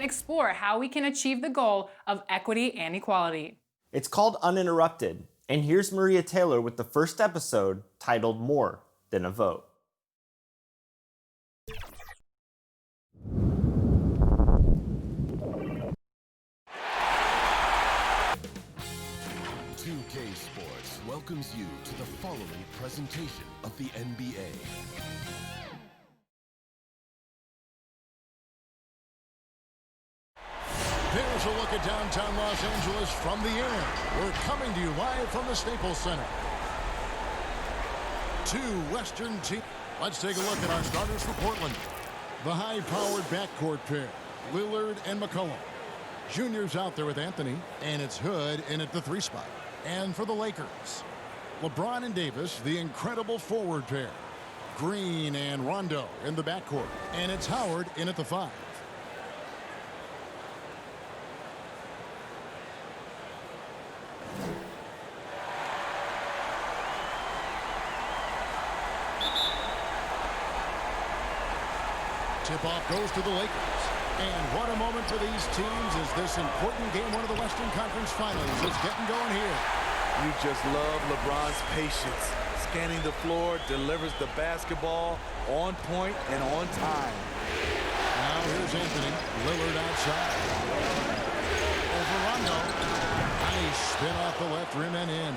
explore how we can achieve the goal of equity and equality. It's called Uninterrupted, and here's Maria Taylor with the first episode titled More Than a Vote. Sports welcomes you to the following presentation of the NBA. There's a look at downtown Los Angeles from the air. We're coming to you live from the Staples Center. Two Western teams. Let's take a look at our starters for Portland. The high-powered backcourt pair, Lillard and McCollum. Junior's out there with Anthony, and it's Hood in at the 3 spot. And for the Lakers, LeBron and Davis, the incredible forward pair. Green and Rondo in the backcourt, and it's Howard in at the 5. Tip-off goes to the Lakers. And what a moment for these teams as this important game, one of the Western Conference Finals, is getting going here. You just love LeBron's patience. Scanning the floor, delivers the basketball on point and on time. Now here's Anthony. Lillard outside. Over Rondo. Nice spin off the left rim and in.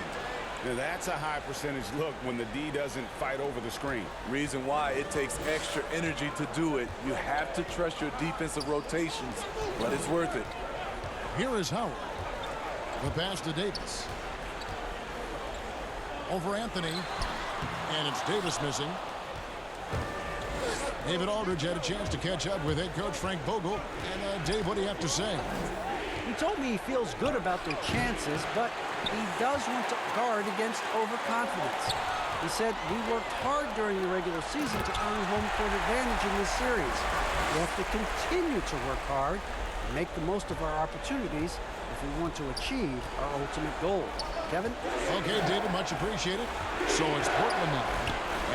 Now that's a high percentage look when the D doesn't fight over the screen. Reason why it takes extra energy to do it. You have to trust your defensive rotations, but it's worth it. Here is Howard. The pass to Davis. Over Anthony. And it's Davis missing. David Aldridge had a chance to catch up with head coach Frank Vogel. And Dave, what do you have to say? He told me he feels good about their chances, but he does want to guard against overconfidence. He said, we worked hard during the regular season to earn home court advantage in this series. We have to continue to work hard and make the most of our opportunities if we want to achieve our ultimate goal. Kevin? Okay, David, much appreciated. So it's Portland now.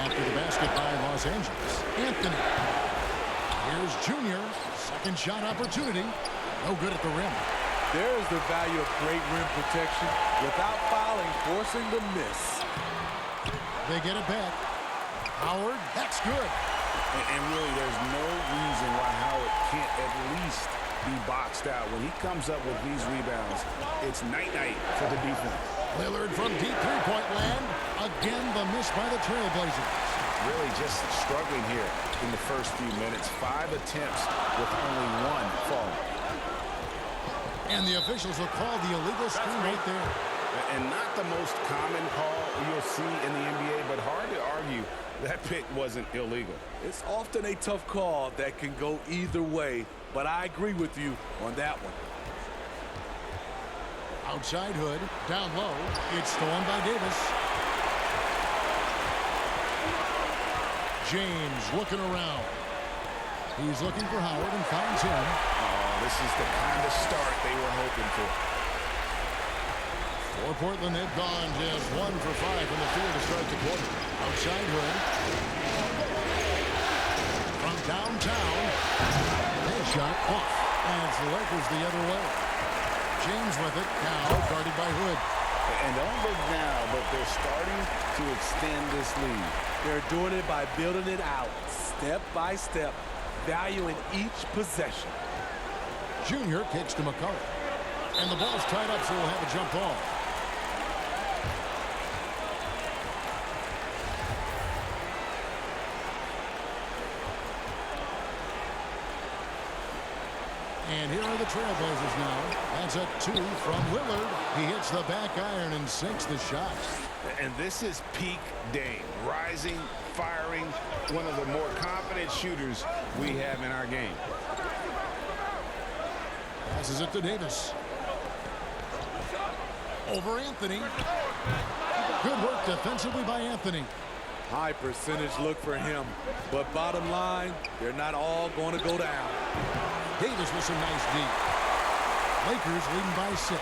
After the basket by Los Angeles. Anthony. Here's Junior. Second shot opportunity. No good at the rim. There's the value of great rim protection without fouling, forcing the miss. They get it back. Howard, that's good. And really, there's no reason why Howard can't at least be boxed out. When he comes up with these rebounds, it's night-night for the defense. Lillard from deep three-point land. Again, the miss by the Trailblazers. Really just struggling here in the first few minutes. 5 attempts with only 1 falling. And the officials will call the illegal screen right there. And not the most common call you'll see in the NBA, but hard to argue that pick wasn't illegal. It's often a tough call that can go either way, but I agree with you on that one. Outside Hood, down low. It's stolen by Davis. James looking around. He's looking for Howard and finds him. This is the kind of start they were hoping for. For Portland, they've gone just 1 for 5 from the field to start the quarter. Outside Hood. From downtown. His shot off. And it's the Lakers the other way. James with it. Now guarded by Hood. And don't look now, but they're starting to extend this lead. They're doing it by building it out, step by step, valuing each possession. Junior kicks to McCollum. And the ball's tied up, so we'll have a jump ball. And here are the Trailblazers now. That's a 2 from Lillard. He hits the back iron and sinks the shot. And this is peak Dame. Rising, firing, one of the more confident shooters we have in our game. Passes it to Davis. Over Anthony. Good work defensively by Anthony. High percentage look for him. But bottom line, they're not all going to go down. Davis with some nice deep. Lakers leading by 6.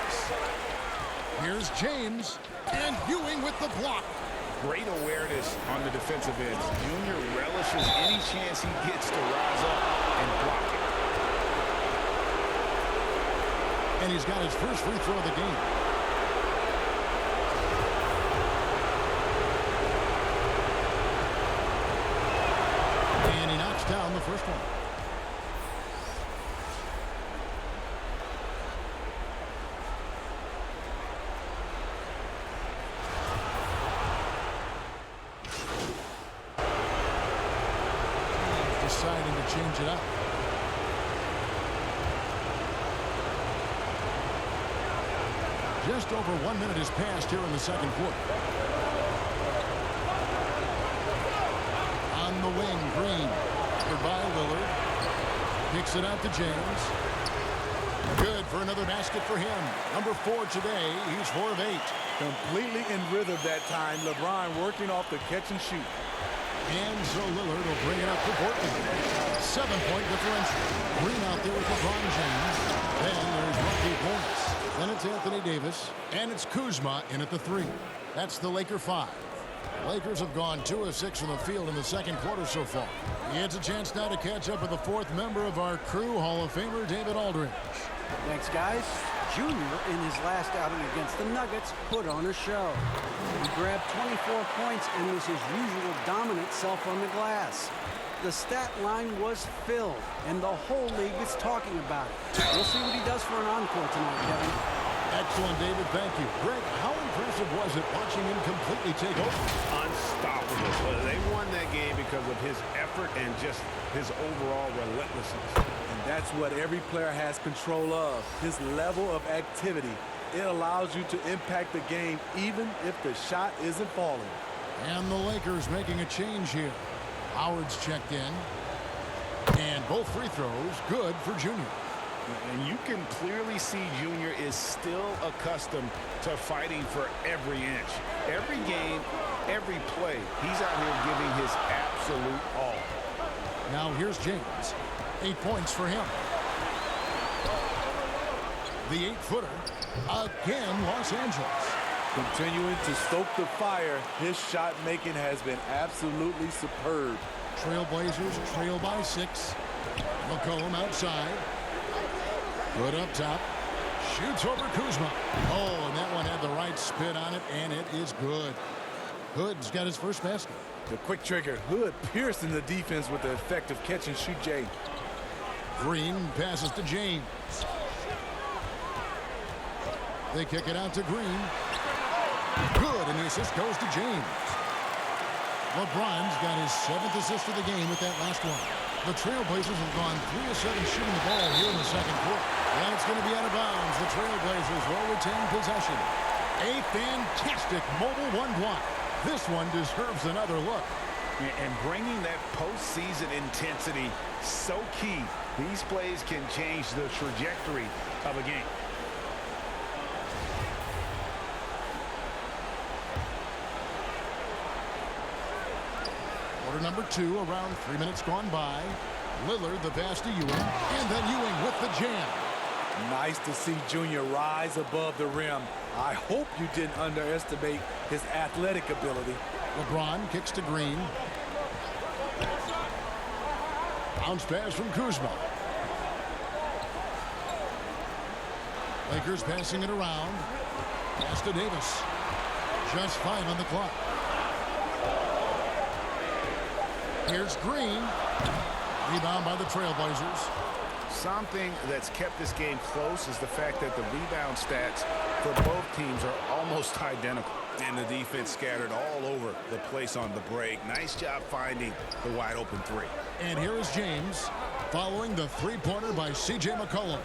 Here's James. And Ewing with the block. Great awareness on the defensive end. Junior relishes any chance he gets to rise up and block it. And he's got his first free throw of the game. And he knocks down the first one. Deciding to change it up. Just over 1 minute has passed here in the second quarter. On the wing, Green. By Lillard. Kicks it out to James. Good for another basket for him. Number 4 today. He's 4 of 8. Completely in rhythm that time. LeBron working off the catch and shoot. And so Lillard will bring it up to Portland. 7-point differential. Green out there with LeBron James. Then there's rookie points. Then it's Anthony Davis. And it's Kuzma in at the 3. That's the Laker 5. Lakers have gone 2 of 6 from the field in the second quarter so far. He has a chance now to catch up with the 4th member of our crew, Hall of Famer David Aldridge. Thanks, guys. Junior, in his last outing against the Nuggets, put on a show. He grabbed 24 points and was his usual dominant self on the glass. The stat line was filled, and the whole league is talking about it. We'll see what he does for an encore tonight, Kevin. Excellent, David. Thank you. Greg, how impressive was it watching him completely take over? Unstoppable. They won that game because of his effort and just his overall relentlessness. And that's what every player has control of, his level of activity. It allows you to impact the game even if the shot isn't falling. And the Lakers making a change here. Howard's checked in. And both free throws good for Junior. And you can clearly see Junior is still accustomed to fighting for every inch. Every game, every play, he's out here giving his absolute all. Now here's James. 8 points for him. The 8-footer. Again, Los Angeles. Continuing to stoke the fire, his shot making has been absolutely superb. Trailblazers trail by 6. McCollum outside. Good up top. Shoots over Kuzma. Oh, and that one had the right spin on it, and it is good. Hood's got his first basket. The quick trigger. Hood piercing the defense with the effective catch and shoot Jay. Green passes to James. They kick it out to Green. Good, and the assist goes to James. LeBron's got his 7th assist of the game with that last one. The Trailblazers have gone 3 of 7 shooting the ball here in the second quarter. And it's going to be out of bounds. The Trailblazers will retain possession. A fantastic mobile one block. This one deserves another look. And bringing that postseason intensity, so key. These plays can change the trajectory of a game. Quarter number 2, around 3 minutes gone by. Lillard, the pass to Ewing, and then Ewing with the jam. Nice to see Junior rise above the rim. I hope you didn't underestimate his athletic ability. LeBron kicks to Green. Bounce pass from Kuzma. Lakers passing it around. Pass to Davis. Just 5 on the clock. Here's Green. Rebound by the Trailblazers. Something that's kept this game close is the fact that the rebound stats for both teams are almost identical. And the defense scattered all over the place on the break. Nice job finding the wide open 3. And here is James following the 3-pointer by C.J. McCollum.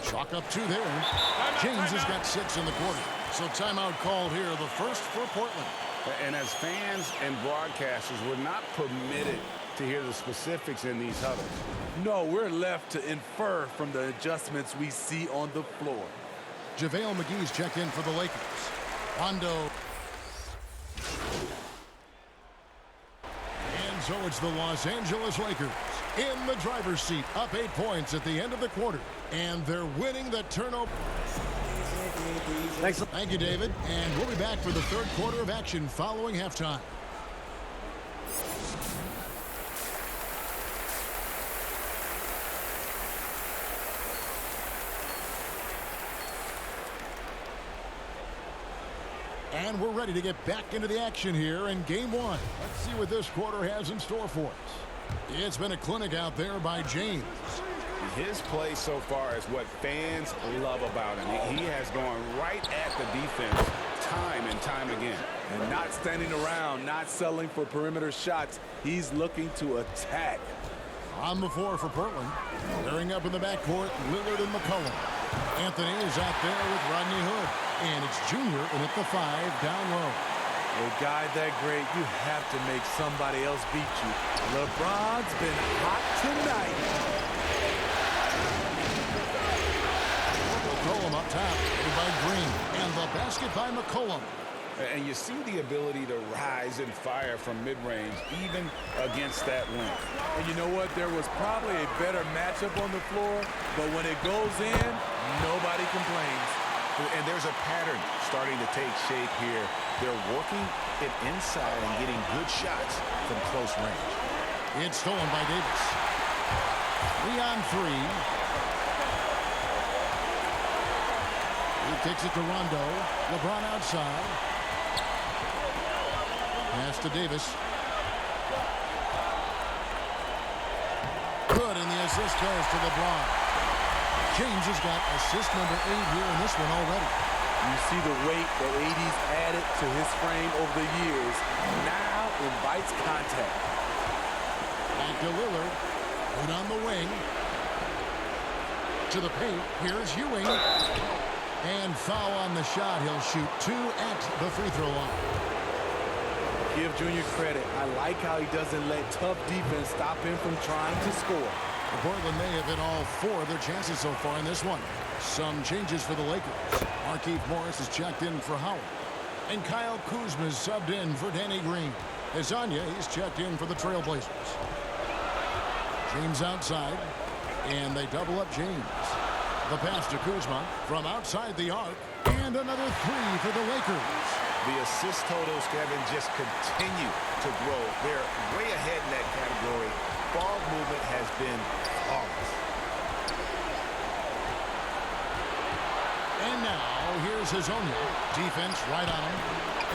Chalk up 2 there. James has got 6 in the quarter. So timeout called here, the first for Portland. And as fans and broadcasters, we're not permitted to hear the specifics in these huddles. No, we're left to infer from the adjustments we see on the floor. JaVale McGee's checked in for the Lakers. Rondo. And so it's the Los Angeles Lakers in the driver's seat, up 8 points at the end of the quarter. And they're winning the turnover. Thanks. Thank you, David. And we'll be back for the third quarter of action following halftime. And we're ready to get back into the action here in game one. Let's see what this quarter has in store for us. It's been a clinic out there by James. His play so far is what fans love about him. He has gone right at the defense time and time again. And not standing around, not settling for perimeter shots. He's looking to attack. On the floor for Portland. Clearing up in the backcourt, Lillard and McCollum. Anthony is out there with Rodney Hood. And it's Junior in at the 5 down low. A guy that great, you have to make somebody else beat you. LeBron's been hot tonight. McCollum up top, headed by Green. And the basket by McCollum. And you see the ability to rise and fire from mid-range, even against that length. And you know what? There was probably a better matchup on the floor, but when it goes in, nobody complains. And there's a pattern starting to take shape here. They're working it inside and getting good shots from close range. It's stolen by Davis. 3 on 3. He takes it to Rondo. LeBron outside. Pass to Davis. Good, and the assist goes to LeBron. James has got assist number 8 here in this one already. You see the weight that AD's added to his frame over the years. Now invites contact. Back to Lillard. Good on the wing. To the paint. Here's Ewing. And foul on the shot. He'll shoot 2 at the free throw line. Give Junior credit. I like how he doesn't let tough defense stop him from trying to score. Portland may have hit all 4 of their chances so far in this one. Some changes for the Lakers. Markieff Morris is checked in for Howard. And Kyle Kuzma is subbed in for Danny Green. Azania, he's checked in for the Trailblazers. James outside. And they double up James. The pass to Kuzma from outside the arc. And another 3 for the Lakers. The assist totals, Kevin, just continue to grow. They're way ahead in that category. Ball movement has been flawless. And now, here's Hazonia. Defense right on him.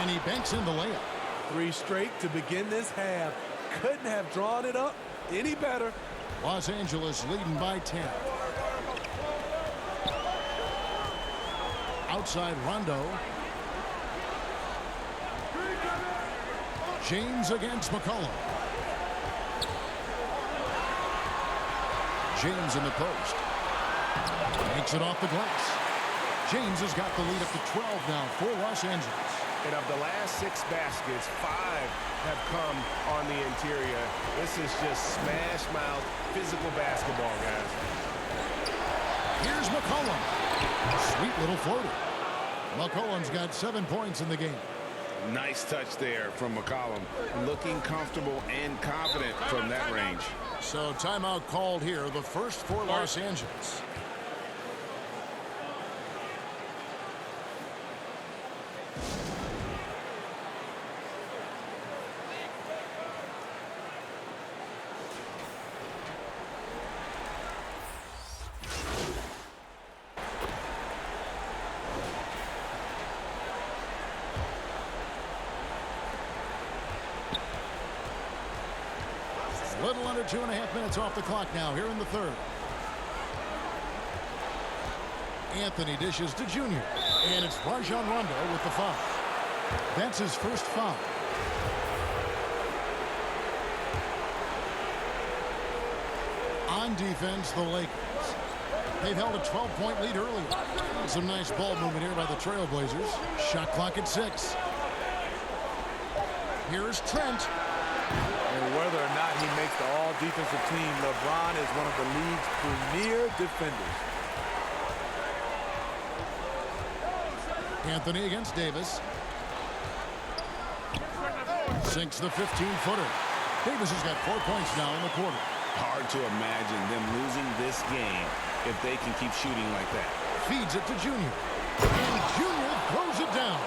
And he banks in the layup. 3 straight to begin this half. Couldn't have drawn it up any better. Los Angeles leading by 10. Outside Rondo. James against McCollum. James in the post. Makes it off the glass. James has got the lead up to 12 now for Los Angeles. And of the last 6 baskets, 5 have come on the interior. This is just smash mouth physical basketball, guys. Here's McCollum. Sweet little floater. McCollum's got 7 points in the game. Nice touch there from McCollum. Looking comfortable and confident from that range. So timeout called here, the first for Los Angeles. A little under 2.5 minutes off the clock now here in the third. Anthony dishes to Junior. And it's Rajon Rondo with the foul. That's his first foul. On defense, the Lakers. They've held a 12-point lead earlier. Some nice ball movement here by the Trailblazers. Shot clock at 6. Here's Trent. And whether or not he makes the all-defensive team, LeBron is one of the league's premier defenders. Anthony against Davis. Sinks the 15-footer. Davis has got 4 points now in the quarter. Hard to imagine them losing this game if they can keep shooting like that. Feeds it to Junior. And Junior throws it down.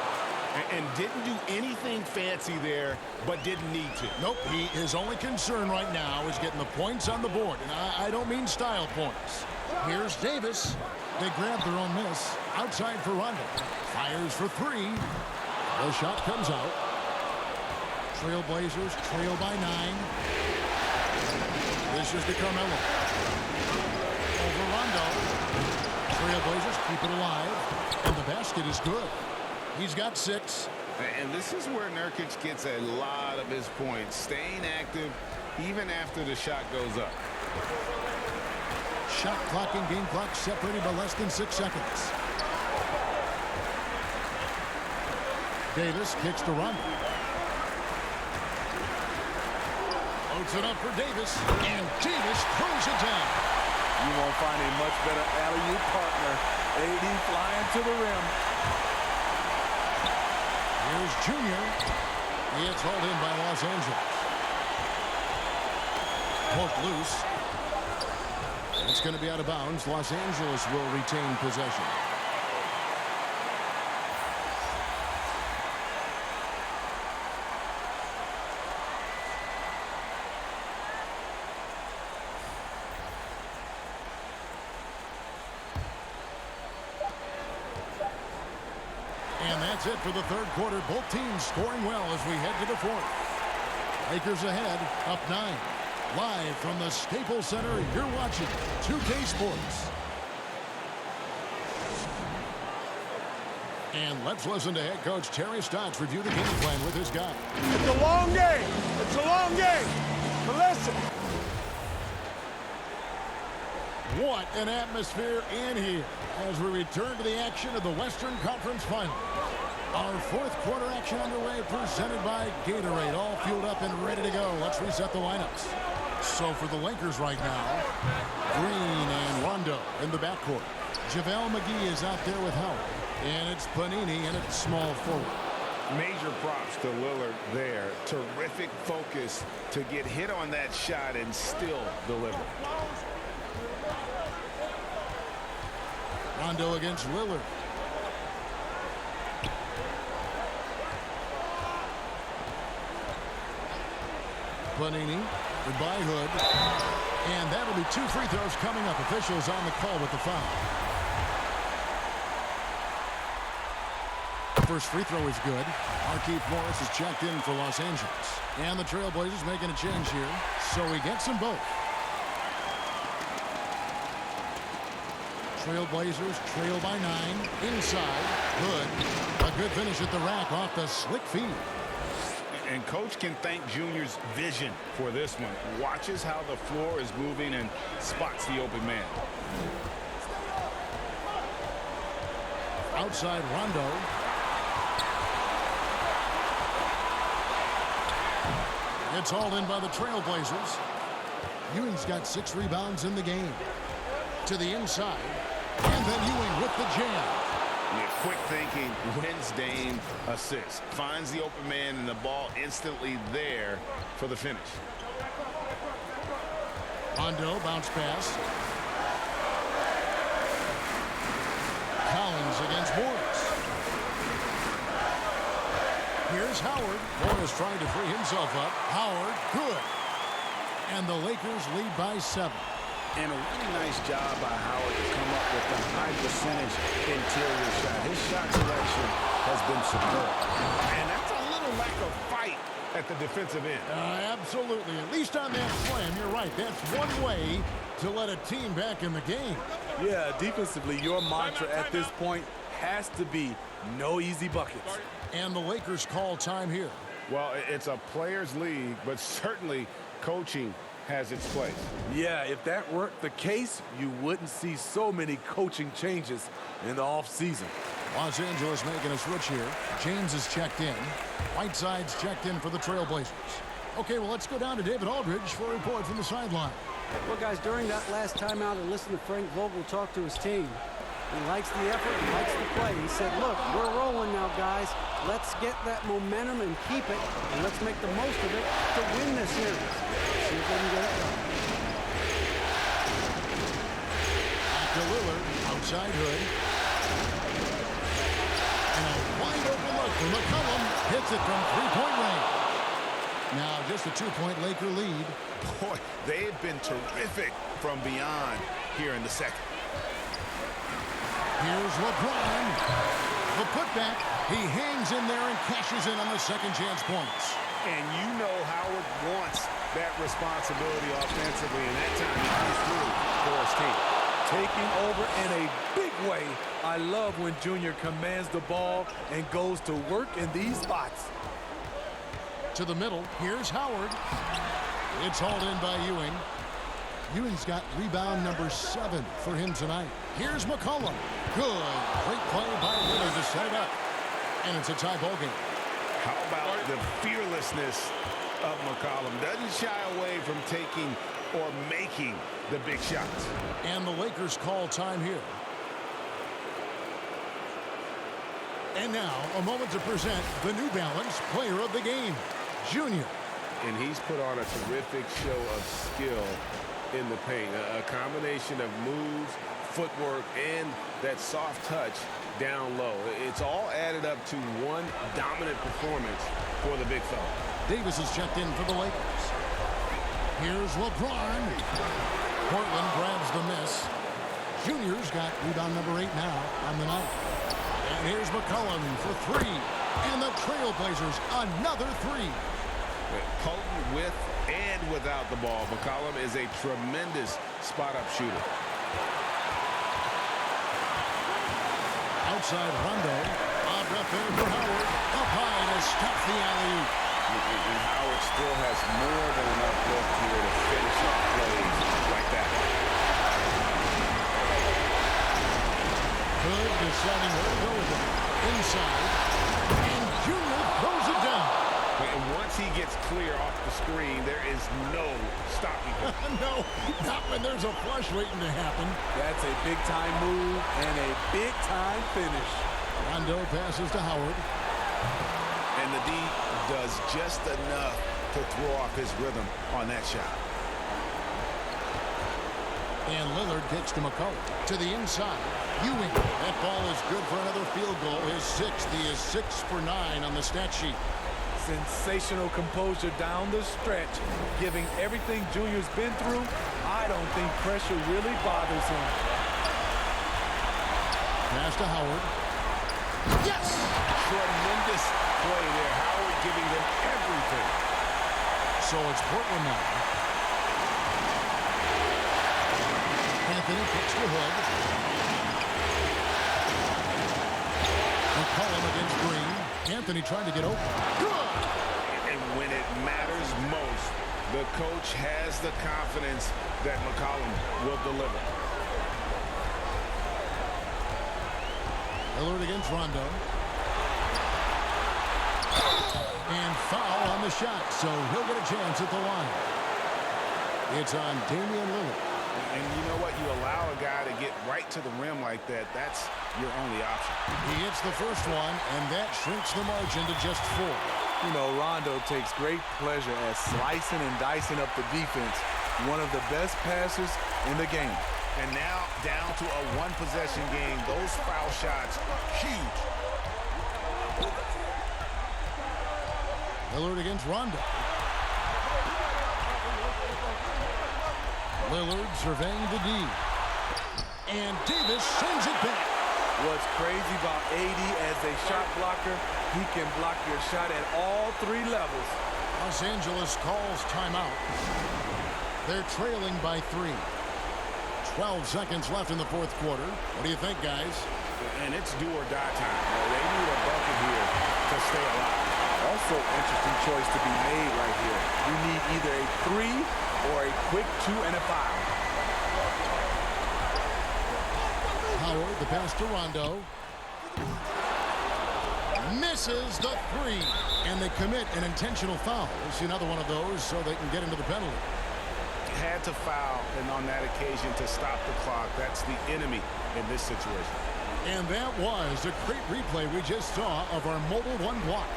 And didn't do anything fancy there, but didn't need to. Nope, his only concern right now is getting the points on the board. And I don't mean style points. Here's Davis. They grab their own miss. Outside for Rondo. Fires for 3. The shot comes out. Trailblazers trail by 9. This is to Carmelo. Over Rondo. Trailblazers keep it alive. And the basket is good. He's got 6. And this is where Nurkic gets a lot of his points, staying active even after the shot goes up. Shot clock and game clock separated by less than 6 seconds. Davis kicks to Rondo. Loads it up for Davis, and Davis throws it down. You won't find a much better alley-oop partner. AD flying to the rim. Here's Junior. It's hauled in by Los Angeles. Poked loose. It's going to be out of bounds. Los Angeles will retain possession. And that's it for the third quarter. Both teams scoring well as we head to the fourth. Lakers ahead, up 9. Live from the Staples Center, you're watching 2K Sports. And let's listen to head coach Terry Stotts review the game plan with his guy. It's a long game. It's a long game. But listen. What an atmosphere in here as we return to the action of the Western Conference Finals. Our fourth quarter action underway, presented by Gatorade. All fueled up and ready to go. Let's reset the lineups. So for the Lakers right now, Green and Rondo in the backcourt. JaVale McGee is out there with Howard. And it's Panini in at small forward. Major props to Lillard there. Terrific focus to get hit on that shot and still deliver. Rondo against Lillard. Panini, goodbye Hood. And that'll be 2 free throws coming up. Officials on the call with the foul. First free throw is good. Markieff Morris is checked in for Los Angeles. And the Trailblazers making a change here. So he gets them both. Trailblazers trail by 9. Inside. Hood. A good finish at the rack off the slick feed. And coach can thank Junior's vision for this one. Watches how the floor is moving and spots the open man. Outside Rondo. It's hauled in by the Trailblazers. Ewing's got 6 rebounds in the game. To the inside. And then Ewing with the jam. Yeah, quick thinking, wins Dame assist. Finds the open man and the ball instantly there for the finish. Rondo bounce pass. Collins against Morris. Here's Howard. Morris trying to free himself up. Howard, good. And the Lakers lead by 7. And a really nice job by Howard to come up with a high percentage interior shot. His shot selection has been superb. And that's a little lack of fight at the defensive end. Absolutely. At least on that slam, you're right. That's one way to let a team back in the game. Yeah, defensively, your mantra at this point has to be no easy buckets. And the Lakers call time here. Well, it's a players' league, but certainly coaching has its place. Yeah, if that weren't the case, you wouldn't see so many coaching changes in the offseason. Los Angeles making a switch here. James is checked in. Whiteside's checked in for the Trailblazers. Okay, well, let's go down to David Aldridge for a report from the sideline. Well, guys, during that last timeout, I listened to Frank Vogel talk to his team. He likes the effort, he likes the play. He said, look, we're rolling now, guys. Let's get that momentum and keep it, and let's make the most of it to win this series. See if they can get it done. Back to Lillard, outside Hood. And a wide open look for McCollum. Hits it from three-point range. Now just a 2-point Laker lead. Boy, they have been terrific from beyond here in the second. Here's LeBron. The putback, he hangs in there and cashes in on the second chance points. And you know Howard wants that responsibility offensively, and that time he comes through for his team. Taking over in a big way. I love when Junior commands the ball and goes to work in these spots. To the middle, here's Howard. It's hauled in by Ewing. Ewing's got rebound number 7 for him tonight. Here's McCollum. Good. Great play by Lillard to set it up. And it's a tie ball game. How about the fearlessness of McCollum? Doesn't shy away from taking or making the big shots. And the Lakers call time here. And now, a moment to present the New Balance Player of the Game, Junior. And he's put on a terrific show of skill in the paint. A combination of moves, footwork, and that soft touch down low. It's all added up to one dominant performance for the big fella. Davis is checked in for the Lakers. Here's LeBron. Portland grabs the miss. Junior's got rebound number 8 now on the night. And here's McCollum for 3. And the Trailblazers, another 3. Potent with and without the ball, McCollum is a tremendous spot-up shooter. Outside Rondo. Lob left there for Howard. Up high to stop the alley-oop. And Howard still has more than enough lift here to finish off plays like that. Good, deciding where to go with it. Inside. And Junior throws it down. And once he gets clear off the screen, there is no stopping him. No, not when there's a flush waiting to happen. That's a big-time move and a big-time finish. Rondo passes to Howard. And the D does just enough to throw off his rhythm on that shot. And Lillard kicks to McCollum. To the inside. Ewing. That ball is good for another field goal. His 6th. He is 6 for 9 on the stat sheet. Sensational composure down the stretch. Giving everything Junior's been through, I don't think pressure really bothers him. Pass to Howard. Yes! Tremendous play there. Howard giving them everything. So it's Portland now. Anthony kicks to Hood. McCollum against Green. Anthony trying to get open. Good! And when it matters most, the coach has the confidence that McCollum will deliver. Lillard against Rondo. And foul on the shot, so he'll get a chance at the line. It's on Damian Lillard. And you know what? You allow a guy to get right to the rim like that, that's your only option. He hits the first one, and that shrinks the margin to just 4. You know, Rondo takes great pleasure at slicing and dicing up the defense. One of the best passers in the game. And now down to a one-possession game. Those foul shots, huge. Lillard against Rondo. Lillard surveying the D. And Davis sends it back. What's crazy about AD as a shot blocker, he can block your shot at all 3 levels. Los Angeles calls timeout. They're trailing by 3. 12 seconds left in the 4th quarter. What do you think, guys? And it's do or die time. They need a bucket here to stay alive. Also, interesting choice to be made right here. You need either a 3 or a quick 2 and a foul. Howard, the pass to Rondo. Misses the 3. And they commit an intentional foul. We'll see another one of those so they can get into the penalty. Had to foul, and on that occasion to stop the clock. That's the enemy in this situation. And that was a great replay we just saw of our mobile 1 block.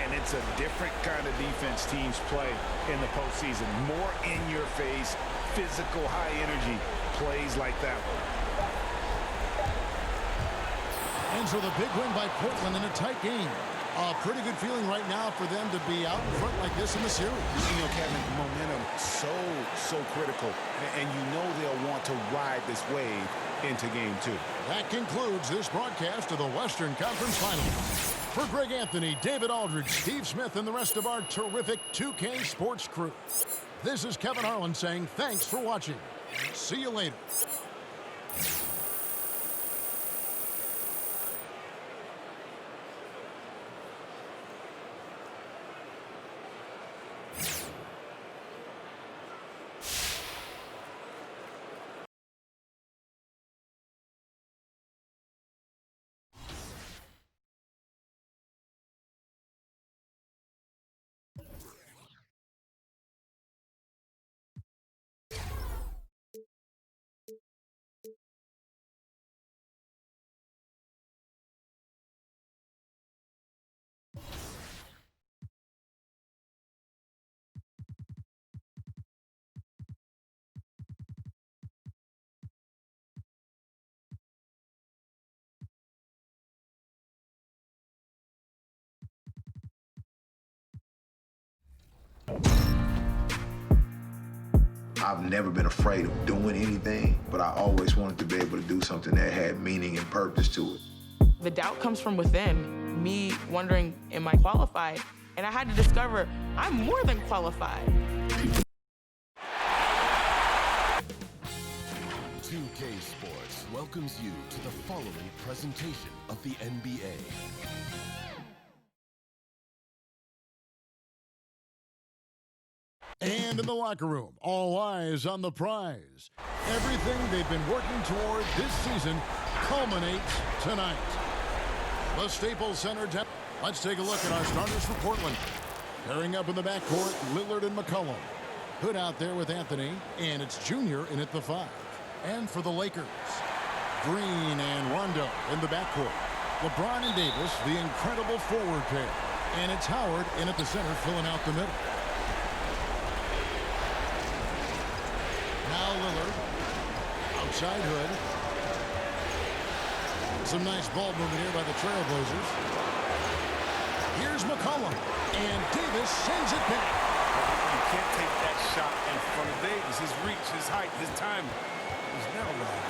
And it's a different kind of defense teams play in the postseason. More in your face, physical, high energy plays like that one. And so the big win by Portland in a tight game. A pretty good feeling right now for them to be out in front like this in the series. You know, Kevin, momentum so critical. And you know they'll want to ride this wave into game 2. That concludes this broadcast of the Western Conference Finals. For Greg Anthony, David Aldridge, Steve Smith, and the rest of our terrific 2K Sports crew, this is Kevin Harlan saying thanks for watching. See you later. I've never been afraid of doing anything, but I always wanted to be able to do something that had meaning and purpose to it. The doubt comes from within, me wondering, am I qualified? And I had to discover I'm more than qualified. 2K Sports welcomes you to the following presentation of the NBA. And in the locker room, all eyes on the prize. Everything they've been working toward this season culminates tonight. The Staples Center. Let's take a look at our starters for Portland. Pairing up in the backcourt, Lillard and McCollum. Hood out there with Anthony, and it's Junior in at the 5. And for the Lakers, Green and Rondo in the backcourt. LeBron and Davis, the incredible forward pair. And it's Howard in at the center, filling out the middle. Now Lillard, outside Hood. Some nice ball movement here by the Trailblazers. Here's McCollum, and Davis sends it back. You can't take that shot in front of Davis. His reach, his height, his timing is never right.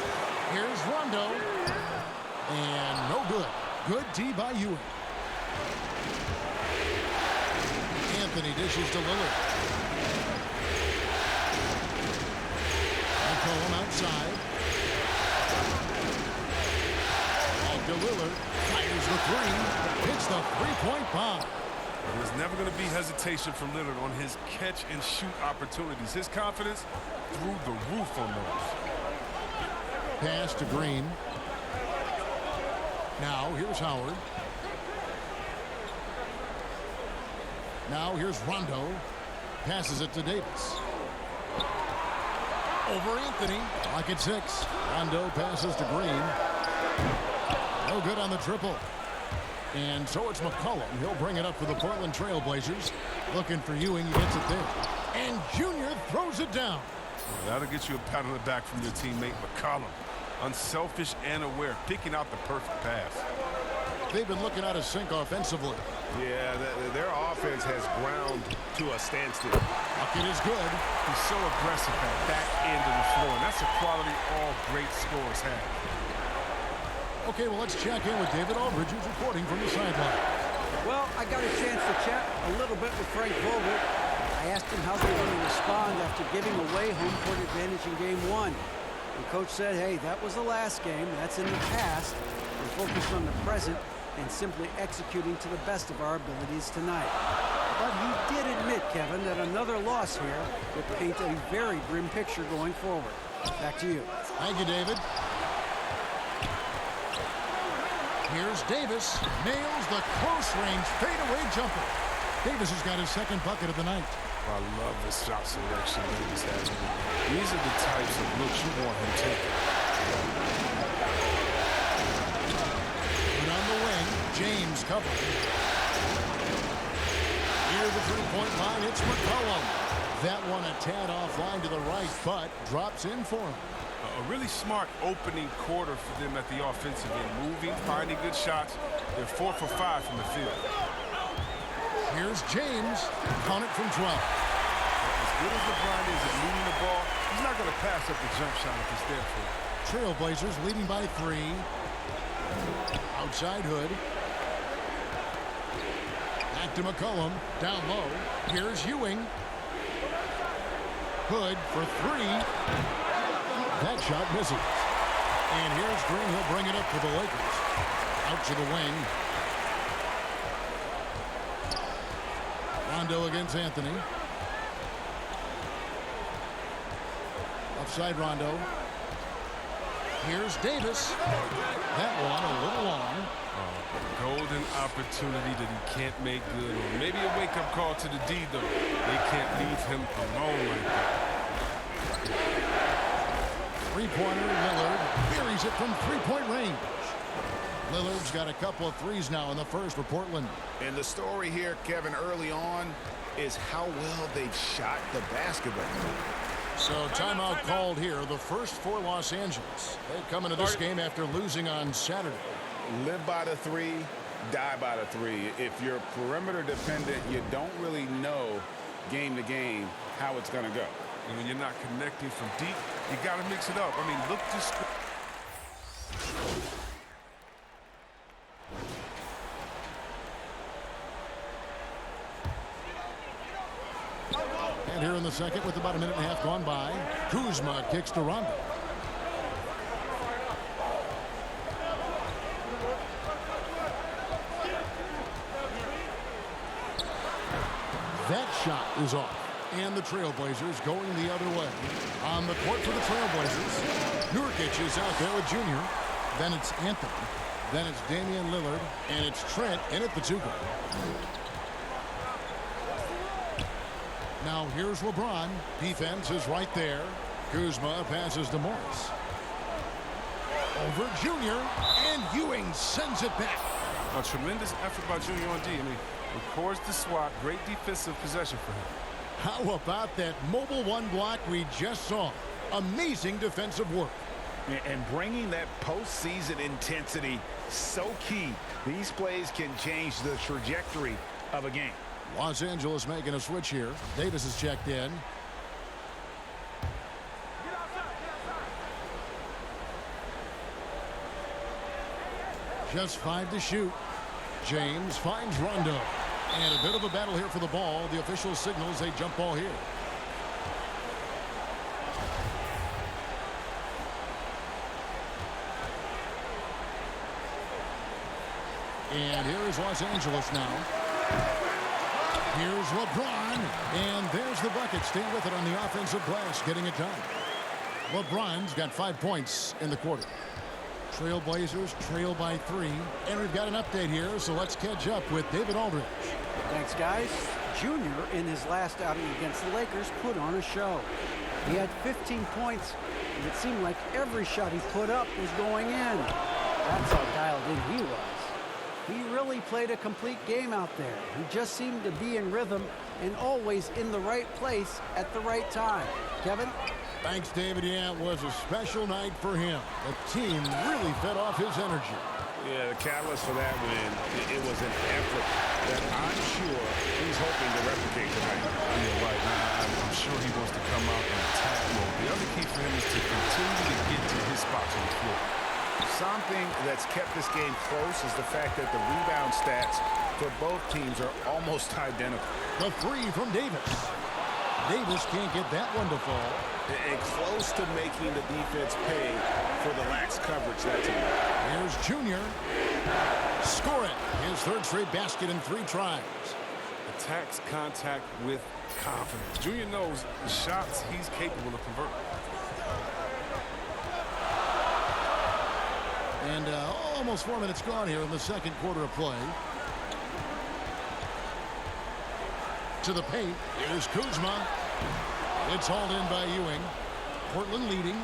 Here's Rondo, and no good. Good D by Ewing. Anthony dishes to Lillard. McCollum outside. Back to Lillard. Fires the 3. Hits the three-point bomb. There's never going to be hesitation from Lillard on his catch-and-shoot opportunities. His confidence through the roof on those. Pass to Green. Now here's Howard. Now here's Rondo. Passes it to Davis. Over Anthony. Clock at 6. Rondo passes to Green. No good on the triple. And so it's McCollum. He'll bring it up for the Portland Trailblazers. Looking for Ewing. He gets it there. And Junior throws it down. That'll get you a pat on the back from your teammate McCollum. Unselfish and aware, picking out the perfect pass. They've been looking out of sync offensively. Yeah, their offense has ground to a standstill. Bucket is good. He's so aggressive at that end of the floor, and that's a quality all great scorers have. Okay, well, let's check in with David Aldridge, who's reporting from the sideline. Well, I got a chance to chat a little bit with Frank Vogel. I asked him how they're going to respond after giving away home court advantage in Game 1. The coach said, hey, that was the last game. That's in the past. We're focused on the present and simply executing to the best of our abilities tonight. But he did admit, Kevin, that another loss here would paint a very grim picture going forward. Back to you. Thank you, David. Here's Davis. Nails the close-range fadeaway jumper. Davis has got his second bucket of the night. I love the shot selection Davis has. These are the types of looks you want him taking. But on the wing, James covering. Near the three-point line, it's McCollum. That one a tad offline to the right, but drops in for him. A really smart opening quarter for them at the offensive end. Moving, finding good shots, They're 4 for 5 from the field. Here's James. Count it from 12. As good as LeBron is at moving the ball, he's not going to pass up the jump shot if it's there for him. Trailblazers leading by 3. Outside Hood. Back to McCollum. Down low. Here's Ewing. Hood for 3. That shot misses. And here's Green. He'll bring it up for the Lakers. Out to the wing. Rondo against Anthony. Offside Rondo. Here's Davis. That one a little long. Golden opportunity that he can't make good on. Maybe a wake-up call to the D, though. They can't leave him alone like that. Three-pointer, Lillard buries it from three-point range. Lillard's got a couple of threes now in the first for Portland. And the story here, Kevin, early on is how well they've shot the basketball. So timeout called here, the first for Los Angeles. They come into this game after losing on Saturday. Live by the 3, die by the 3. If you're perimeter dependent, you don't really know game to game how it's going to go. And when you're not connecting from deep, you got to mix it up. I mean, look just. And here in the second with about a minute and a half gone by, Kuzma kicks to Rondo. That shot is off. And the Trailblazers going the other way. On the court for the Trailblazers, Nurkic is out there with Junior. Then it's Anthony. Then it's Damian Lillard. And it's Trent in at the 2-guard. Now here's LeBron. Defense is right there. Kuzma passes to Morris. Over Junior. And Ewing sends it back. A tremendous effort by Junior on D. I mean, records the swat. Great defensive possession for him. How about that mobile one block we just saw? Amazing defensive work. And bringing that postseason intensity, so key. These plays can change the trajectory of a game. Los Angeles making a switch here. Davis is checked in. Just 5 to shoot. James finds Rondo. And a bit of a battle here for the ball. The official signals a jump ball here. And here is Los Angeles now. Here's LeBron. And there's the bucket. Stay with it on the offensive glass, getting it done. LeBron's got 5 points in the quarter. Trailblazers trail by 3. And we've got an update here, so let's catch up with David Aldridge. Thanks, guys. Junior, in his last outing against the Lakers, put on a show. He had 15 points, and it seemed like every shot he put up was going in. That's how dialed in he was. He really played a complete game out there. He just seemed to be in rhythm and always in the right place at the right time. Kevin? Thanks, David. Yeah, it was a special night for him. The team really fed off his energy. Yeah, the catalyst for that win, it was an effort that I'm sure he's hoping to replicate tonight. Yeah, right. Now, I'm sure he wants to come out in attack mode. The other key for him is to continue to get to his spots on the floor. Something that's kept this game close is the fact that the rebound stats for both teams are almost identical. The 3 from Davis. Davis can't get that one to fall. And close to making the defense pay for the lax coverage that time. Here's Junior. Score it. His 3rd straight basket in 3 tries. Attacks contact with confidence. Junior knows the shots he's capable of converting. And almost 4 minutes gone here in the second quarter of play. To the paint. Here's Kuzma. It's hauled in by Ewing. Portland leading.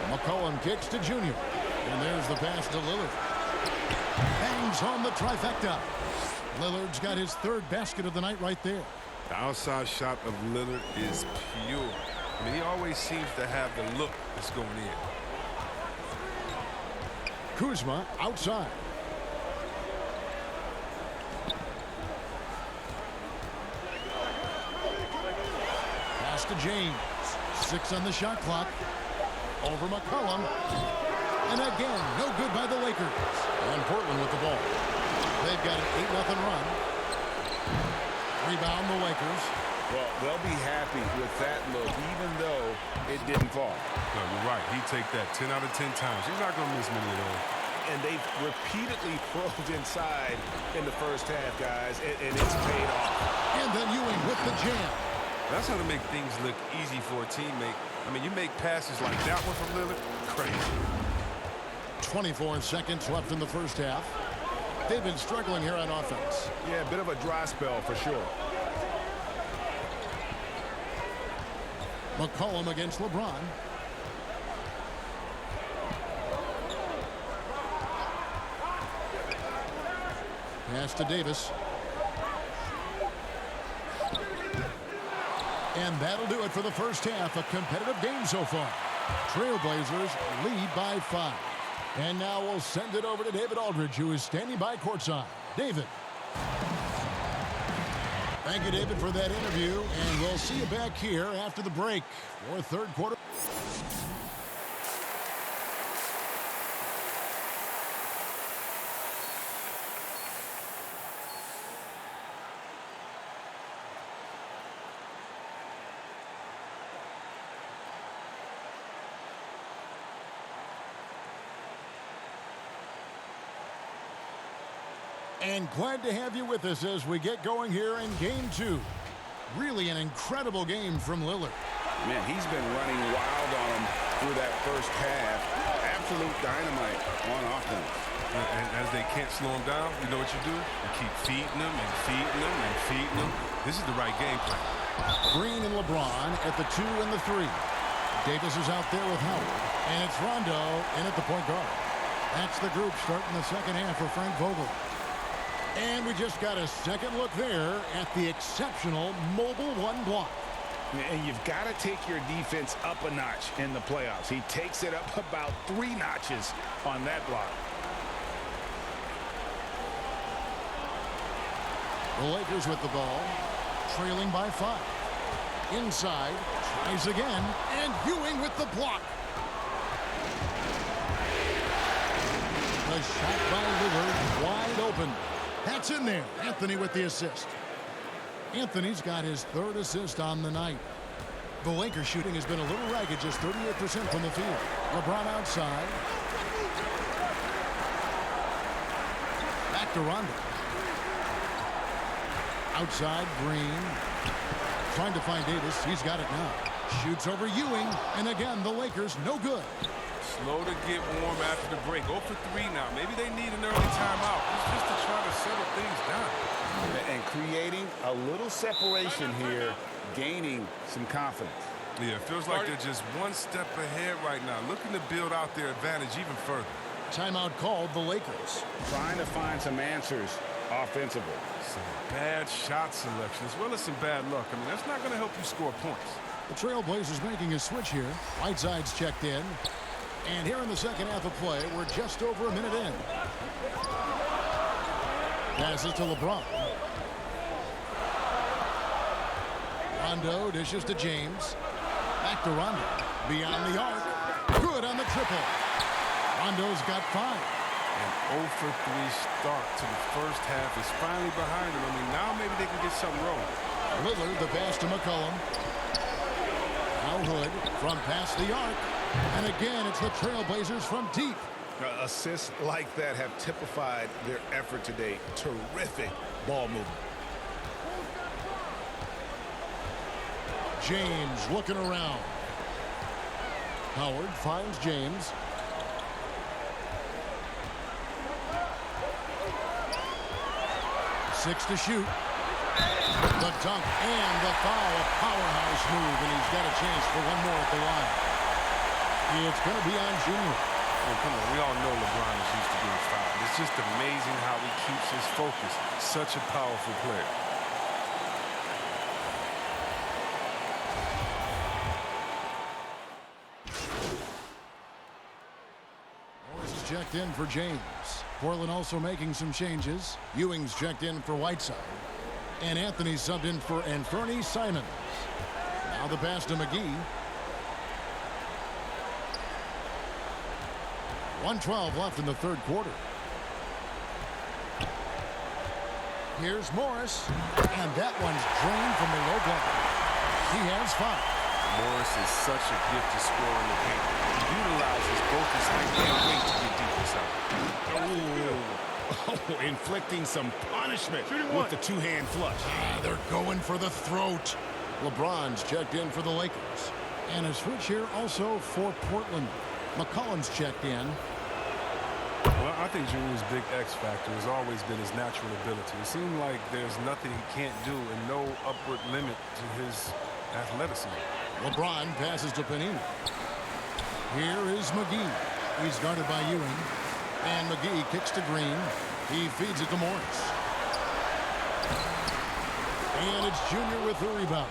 McCollum kicks to Junior. And there's the pass to Lillard. Bangs home the trifecta. Lillard's got his 3rd basket of the night right there. The outside shot of Lillard is pure. I mean, he always seems to have the look that's going in. Kuzma outside. Pass to James. 6 on the shot clock. Over McCollum. And again, no good by the Lakers. And Portland with the ball. They've got an 8-0 run. Rebound the Lakers. Well, they'll be happy with that look, even though it didn't fall. No, you're right. He'd take that 10 out of 10 times. He's not going to miss many of those. And they've repeatedly probed inside in the first half, guys, and it's paid off. And then Ewing with the jam. That's how to make things look easy for a teammate. I mean, you make passes like that one from Lillard, crazy. 24 seconds left in the first half. They've been struggling here on offense. Yeah, a bit of a dry spell for sure. McCollum against LeBron. Pass to Davis. And that'll do it for the first half. A competitive game so far. Trailblazers lead by 5. And now we'll send it over to David Aldridge, who is standing by courtside. David. Thank you, David, for that interview. And we'll see you back here after the break for third quarter. And glad to have you with us as we get going here in Game 2. Really an incredible game from Lillard. Man, he's been running wild on him through that first half. Absolute dynamite on offense. And as they can't slow him down, you know what you do? You keep feeding him and feeding him and feeding him. This is the right game plan. Green and LeBron at the 2 and the 3. Davis is out there with Howard. And it's Rondo in at the point guard. That's the group starting the second half for Frank Vogel. And we just got a second look there at the exceptional mobile 1 block. And you've got to take your defense up a notch in the playoffs. He takes it up about 3 notches on that block. The Lakers with the ball, trailing by 5. Inside, tries again, and Ewing with the block. The shot by Lillard, wide open. That's in there. Anthony with the assist. Anthony's got his 3rd assist on the night. The Lakers shooting has been a little ragged, just 38% from the field. LeBron outside. Back to Rondo. Outside, Green. Trying to find Davis. He's got it now. Shoots over Ewing. And again, the Lakers no good. Slow to get warm after the break. 0 for 3 now. Maybe they need an early timeout. It's just to try to settle things down. And creating a little separation here, gaining some confidence. Yeah, it feels like they're just one step ahead right now, looking to build out their advantage even further. Timeout called the Lakers. Trying to find some answers offensively. Some bad shot selection as well as some bad luck. I mean, that's not going to help you score points. The Trailblazers making a switch here. Whiteside's checked in. And here in the second half of play, we're just over a minute in. Passes to LeBron. Rondo dishes to James. Back to Rondo. Beyond the arc. Good on the triple. Rondo's got 5. An 0 for 3 start to the first half is finally behind him. I mean, now maybe they can get something rolling. Lillard, the pass to McCollum. Now Hood from past the arc. And again, it's the Trailblazers from deep. Assists like that have typified their effort today. Terrific ball movement. James looking around. Howard finds James. Six to shoot. The dunk and the foul. A powerhouse move, and he's got a chance for one more at the line. It's going to be on Junior. Oh, come on. We all know LeBron is used to being fouled. It's just amazing how he keeps his focus. Such a powerful player. checked in for James. Portland also making some changes. Ewing's checked in for Whiteside. And Anthony subbed in for Anthony Simons. Now the pass to McGee. 1:12 left in the third quarter. Here's Morris. And that one's drained from the low block. He has 5. Morris is such a gift to score in the paint. He utilizes both his height and weight to get deep inside. Oh, inflicting some punishment with the two-hand flush. They're going for the throat. LeBron's checked in for the Lakers. And a switch here also for Portland. McCollum's checked in. Well, I think Junior's big X factor has always been his natural ability. It seems like there's nothing he can't do and no upward limit to his athleticism. LeBron passes to Panini. Here is McGee. He's guarded by Ewing. And McGee kicks to Green. He feeds it to Morris. And it's Junior with the rebound.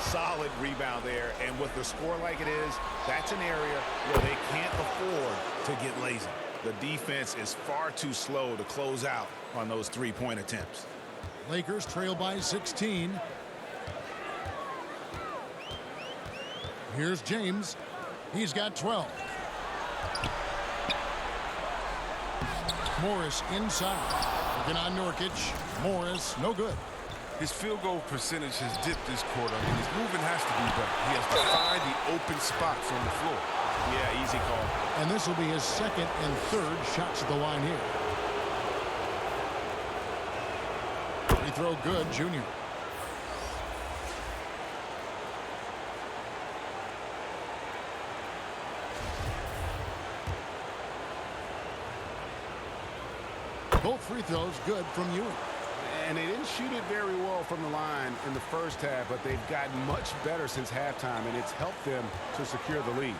Solid rebound there. And with the score like it is, that's an area where they can't afford to get lazy. The defense is far too slow to close out on those three-point attempts. Lakers trail by 16. Here's James. He's got 12. Morris inside. Looking on Nurkic. Morris, no good. His field goal percentage has dipped this quarter. I mean, his movement has to be better. He has to find the open spots on the floor. Yeah, easy call. And this will be his second and third shots at the line here. Free throw good, Junior. Both free throws good from Ewing. And they didn't shoot it very well from the line in the first half, but they've gotten much better since halftime, and it's helped them to secure the lead.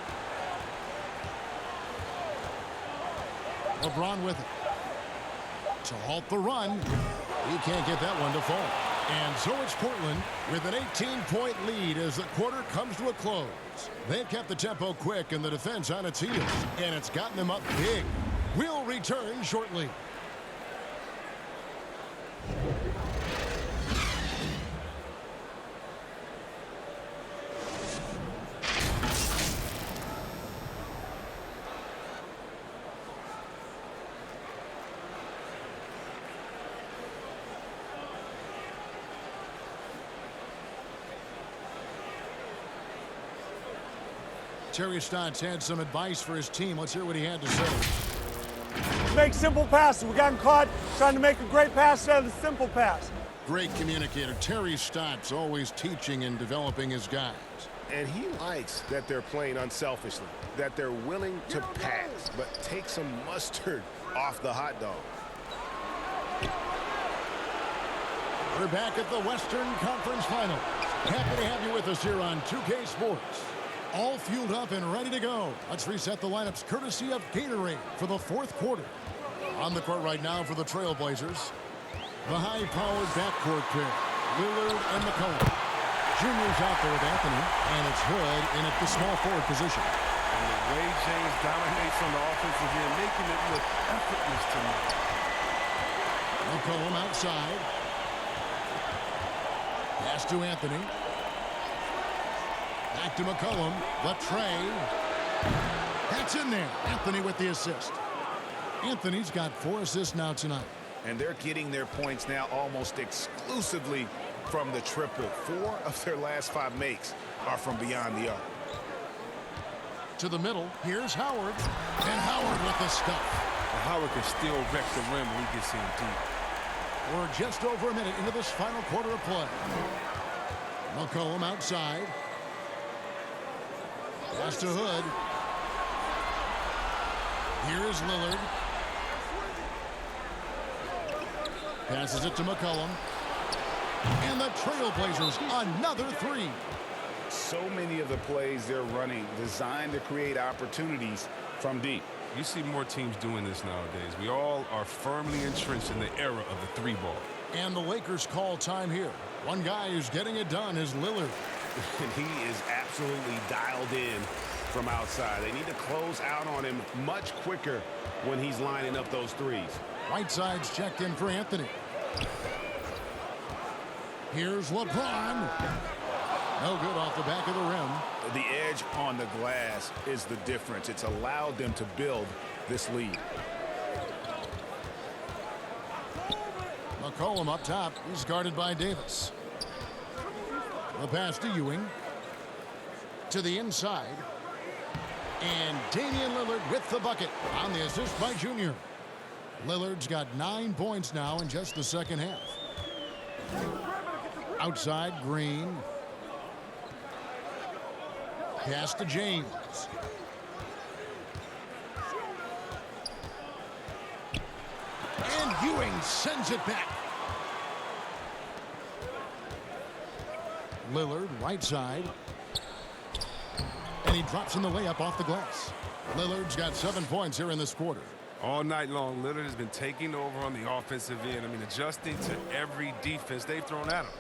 LeBron with it. To halt the run. He can't get that one to fall. And so it's Portland with an 18-point lead as the quarter comes to a close. They've kept the tempo quick and the defense on its heels, and it's gotten them up big. We'll return shortly. Terry Stotts had some advice for his team. Let's hear what he had to say. Make simple passes. We got caught trying to make a great pass out of the simple pass. Great communicator. Terry Stotts always teaching and developing his guys. And he likes that they're playing unselfishly, that they're willing to pass, but take some mustard off the hot dog. We're back at the Western Conference Finals. Happy to have you with us here on 2K Sports. All fueled up and ready to go. Let's reset the lineups courtesy of Gatorade for the fourth quarter. On the court right now for the Trailblazers, the high-powered backcourt pair, Lillard and McCollum. Junior's out there with Anthony, and it's Hood in at the small forward position. And the way James dominates on the offensive end, making it look effortless to me. McCollum outside. Pass to Anthony. Back to McCollum. The tray. That's in there. Anthony with the assist. Anthony's got 4 assists now tonight. And they're getting their points now almost exclusively from the triple. 4 of their last 5 makes are from beyond the arc. To the middle. Here's Howard. And Howard with the stuff. Well, Howard can still wreck the rim when he gets in deep. We're just over a minute into this final quarter of play. McCollum outside. Pass to Hood. Here is Lillard. Passes it to McCollum. And the Trailblazers, another 3. So many of the plays they're running designed to create opportunities from deep. You see more teams doing this nowadays. We all are firmly entrenched in the era of the 3-ball. And the Lakers call time here. One guy who's getting it done is Lillard. And he is absolutely dialed in from outside. They need to close out on him much quicker when he's lining up those threes. Whiteside's checked in for Anthony. Here's LeBron. No good off the back of the rim. The edge on the glass is the difference. It's allowed them to build this lead. McCollum up top. He's guarded by Davis. The pass to Ewing. To the inside. And Damian Lillard with the bucket on the assist by Junior. Lillard's got 9 points now in just the second half. Outside, Green. Pass to James. And Ewing sends it back. Lillard, right side. And he drops in the layup off the glass. Lillard's got 7 points here in this quarter. All night long, Lillard has been taking over on the offensive end. I mean, adjusting to every defense they've thrown at him.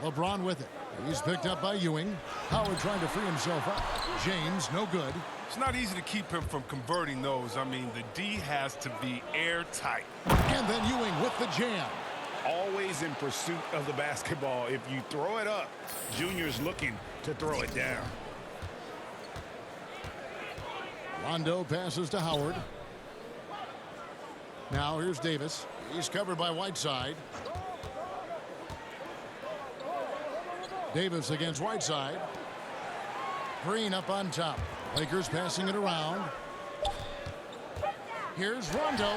LeBron with it. He's picked up by Ewing. Howard trying to free himself up. James, no good. It's not easy to keep him from converting those. I mean, the D has to be airtight. And then Ewing with the jam. Always in pursuit of the basketball. If you throw it up, Junior's looking to throw it down. Rondo passes to Howard. Now here's Davis. He's covered by Whiteside. Davis against Whiteside. Green up on top. Lakers passing it around. Here's Rondo.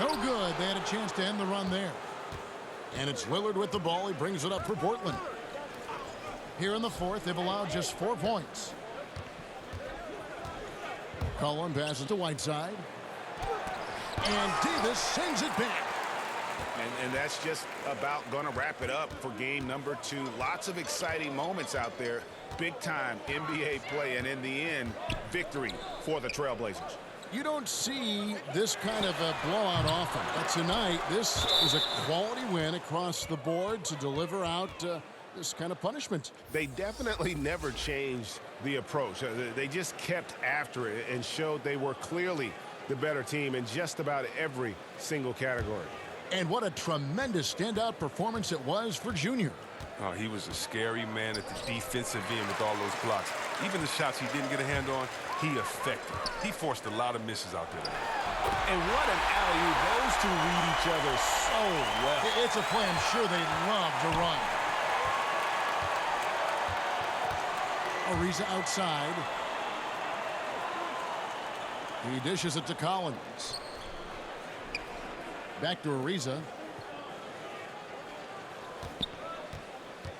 No good. They had a chance to end the run there. And it's Lillard with the ball. He brings it up for Portland. Here in the fourth, they've allowed just 4 points. Cullen passes to Whiteside. And Davis sends it back. And that's just about going to wrap it up for game number 2. Lots of exciting moments out there. Big-time NBA play, and in the end, victory for the Trailblazers. You don't see this kind of a blowout often. But tonight, this is a quality win across the board to deliver out this kind of punishment. They definitely never changed the approach. They just kept after it and showed they were clearly the better team in just about every single category. And what a tremendous standout performance it was for Junior. Oh, he was a scary man at the defensive end with all those blocks. Even the shots he didn't get a hand on, he affected. He forced a lot of misses out there. And what an alley-oop. Those two read each other so well. It's a play I'm sure they love to run. Ariza outside. He dishes it to Collins. Back to Ariza.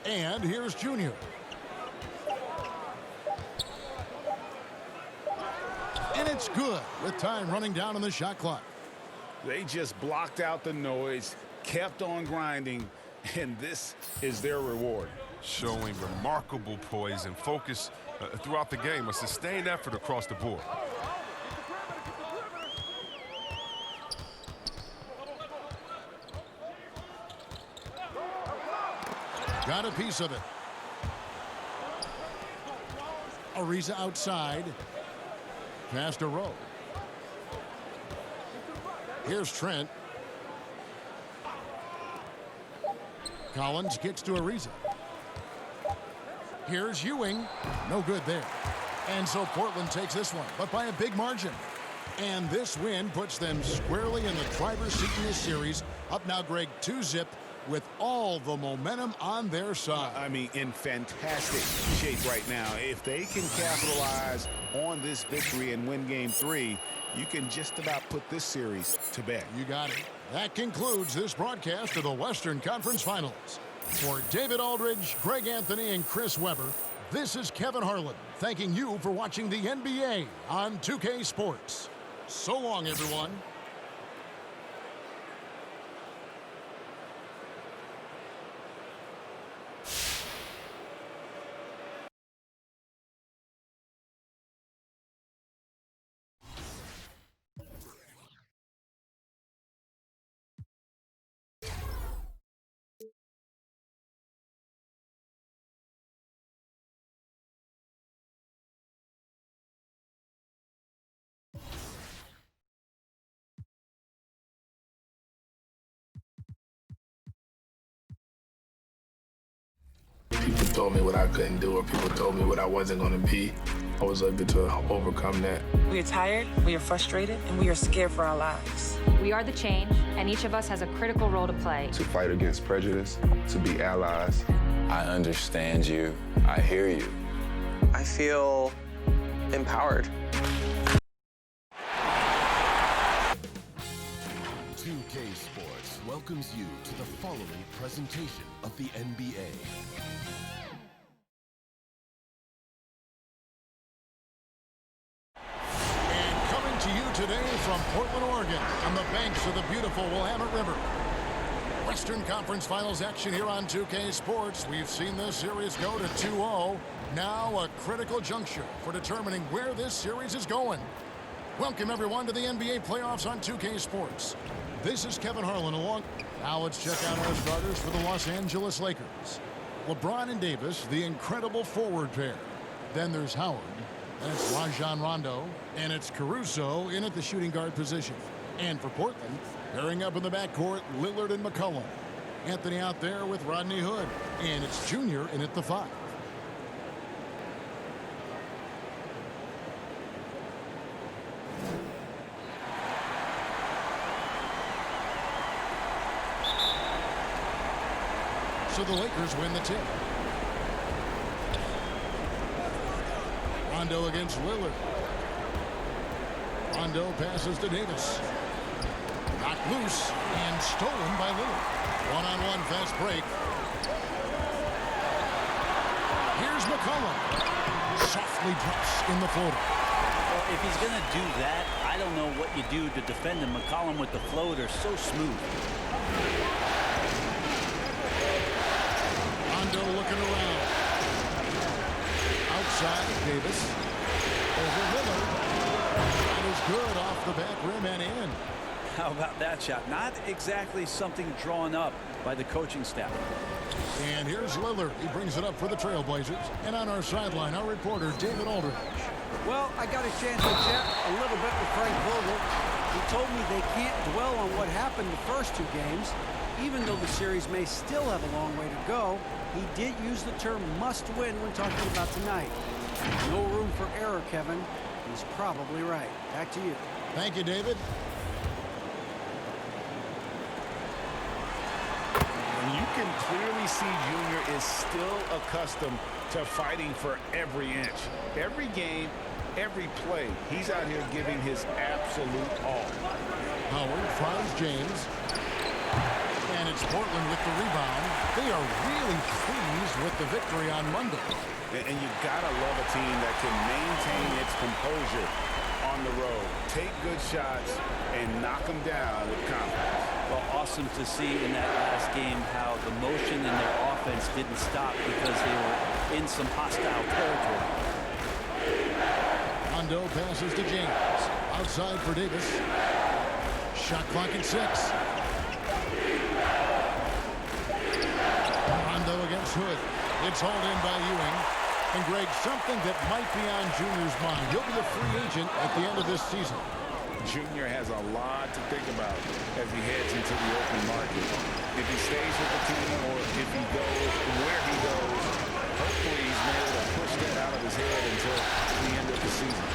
And here's Junior. And it's good with time running down on the shot clock. They just blocked out the noise, kept on grinding, and this is their reward. Showing remarkable poise and focus throughout the game, a sustained effort across the board. Got a piece of it. Ariza outside. Pass to Rowe. Here's Trent. Collins kicks to Ariza. Here's Ewing. No good there. And so Portland takes this one, but by a big margin. And this win puts them squarely in the driver's seat in this series. Up now, Greg, 2-zip with all the momentum on their side. I mean, in fantastic shape right now. If they can capitalize on this victory and win game 3, you can just about put this series to bed. You got it. That concludes this broadcast of the Western Conference Finals. For David Aldridge, Greg Anthony, and Chris Webber, this is Kevin Harlan thanking you for watching the NBA on 2K Sports. So long, everyone. told me what I couldn't do or people told me what I wasn't going to be, I was able to overcome that. We are tired, we are frustrated, and we are scared for our lives. We are the change, and each of us has a critical role to play. To fight against prejudice, to be allies. I understand you. I hear you. I feel empowered. 2K Sports welcomes you to the following presentation of the NBA. And coming to you today from Portland, Oregon, on the banks of the beautiful Willamette River. Western Conference Finals action here on 2K Sports. We've seen this series go to 2-0. Now a critical juncture for determining where this series is going. Welcome everyone to the NBA playoffs on 2K Sports. This is Kevin Harlan along. Now let's check out our starters for the Los Angeles Lakers. LeBron and Davis, the incredible forward pair. Then there's Howard, and it's Rajon Rondo, and it's Caruso in at the shooting guard position. And for Portland, pairing up in the backcourt, Lillard and McCollum. Anthony out there with Rodney Hood, and it's Junior in at the 5. So the Lakers win the tip. Rondo against Lillard. Rondo passes to Davis. Knocked loose and stolen by Lillard. One-on-one fast break. Here's McCollum. Softly drops in the floater. Well, if he's going to do that, I don't know what you do to defend him. McCollum with the floater, so smooth. Rondo looking around. Outside, Davis. Over Lillard. That is good off the back rim and in. How about that shot? Not exactly something drawn up by the coaching staff. And here's Lillard. He brings it up for the Trailblazers. And on our sideline, our reporter, David Aldridge. Well, I got a chance to chat a little bit with Frank Vogel. He told me they can't dwell on what happened the first 2 games. Even though the series may still have a long way to go, he did use the term must win when talking about tonight. No room for error, Kevin. He's probably right. Back to you. Thank you, David. And you can clearly see Junior is still accustomed to fighting for every inch. Every game, every play, he's out here giving his absolute all. Howard finds James. And it's Portland with the rebound. They are really pleased with the victory on Monday. And you've got to love a team that can maintain its composure on the road, take good shots, and knock them down with confidence. Well, awesome to see in that last game how the motion in their offense didn't stop because they were in some hostile territory. Rondo passes to James. Outside for Davis. Shot clock at 6. Rondo against Hood. It's hauled in by Ewing. And Greg, something that might be on Junior's mind. He'll be a free agent at the end of this season. Junior has a lot to think about as he heads into the open market. If he stays with the team or if he goes where he goes, hopefully he's been able to push that out of his head until the end of the season.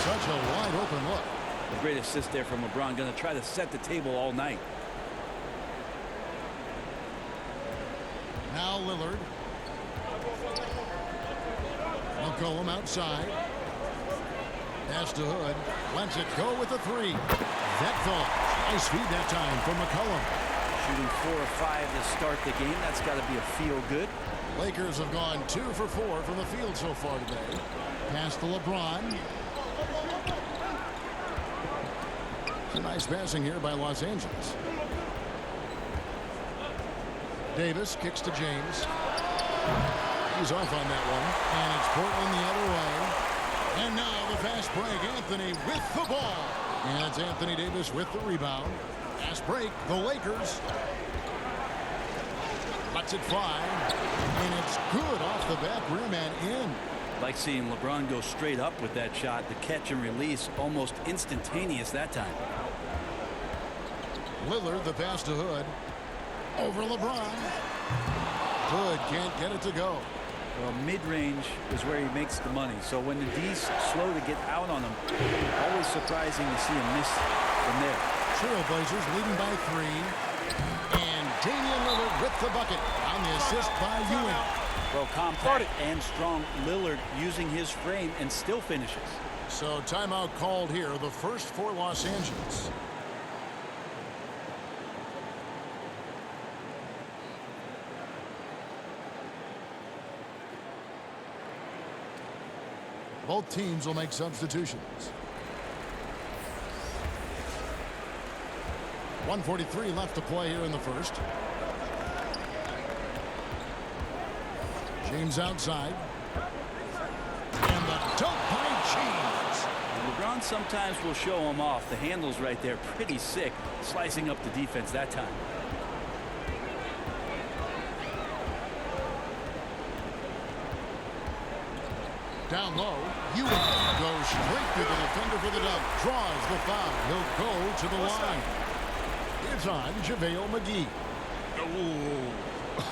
Such a wide open look. A great assist there from LeBron. Going to try to set the table all night. Now Lillard. McCollum outside. Pass to Hood. Lets it go with a 3. That falls. Nice feed that time from McCollum. Shooting 4 or 5 to start the game. That's got to be a feel good. Lakers have gone 2 for 4 from the field so far today. Pass to LeBron. Some nice passing here by Los Angeles. Davis kicks to James. He's off on that one. And it's Portland the other way. And now the fast break. Anthony with the ball. And it's Anthony Davis with the rebound. Fast break. The Lakers. Lets it fly. And it's good off the back rim and in. Like seeing LeBron go straight up with that shot. The catch and release almost instantaneous that time. Lillard, the pass to Hood. Over LeBron. Hood can't get it to go. Well, mid-range is where he makes the money. So when the D's slow to get out on him, always surprising to see him miss from there. Trailblazers leading by 3. And Damian Lillard with the bucket on the assist by Ewing. Well, compact and strong Lillard using his frame and still finishes. So timeout called here, the first for Los Angeles. Both teams will make substitutions. 1:43 left to play here in the first. James outside. And the dunk by James. LeBron sometimes will show him off. The handle's right there, pretty sick, slicing up the defense that time. Down low, Ewing goes straight to the defender for the dunk. Draws the foul. He'll go to the line. It's on JaVale McGee.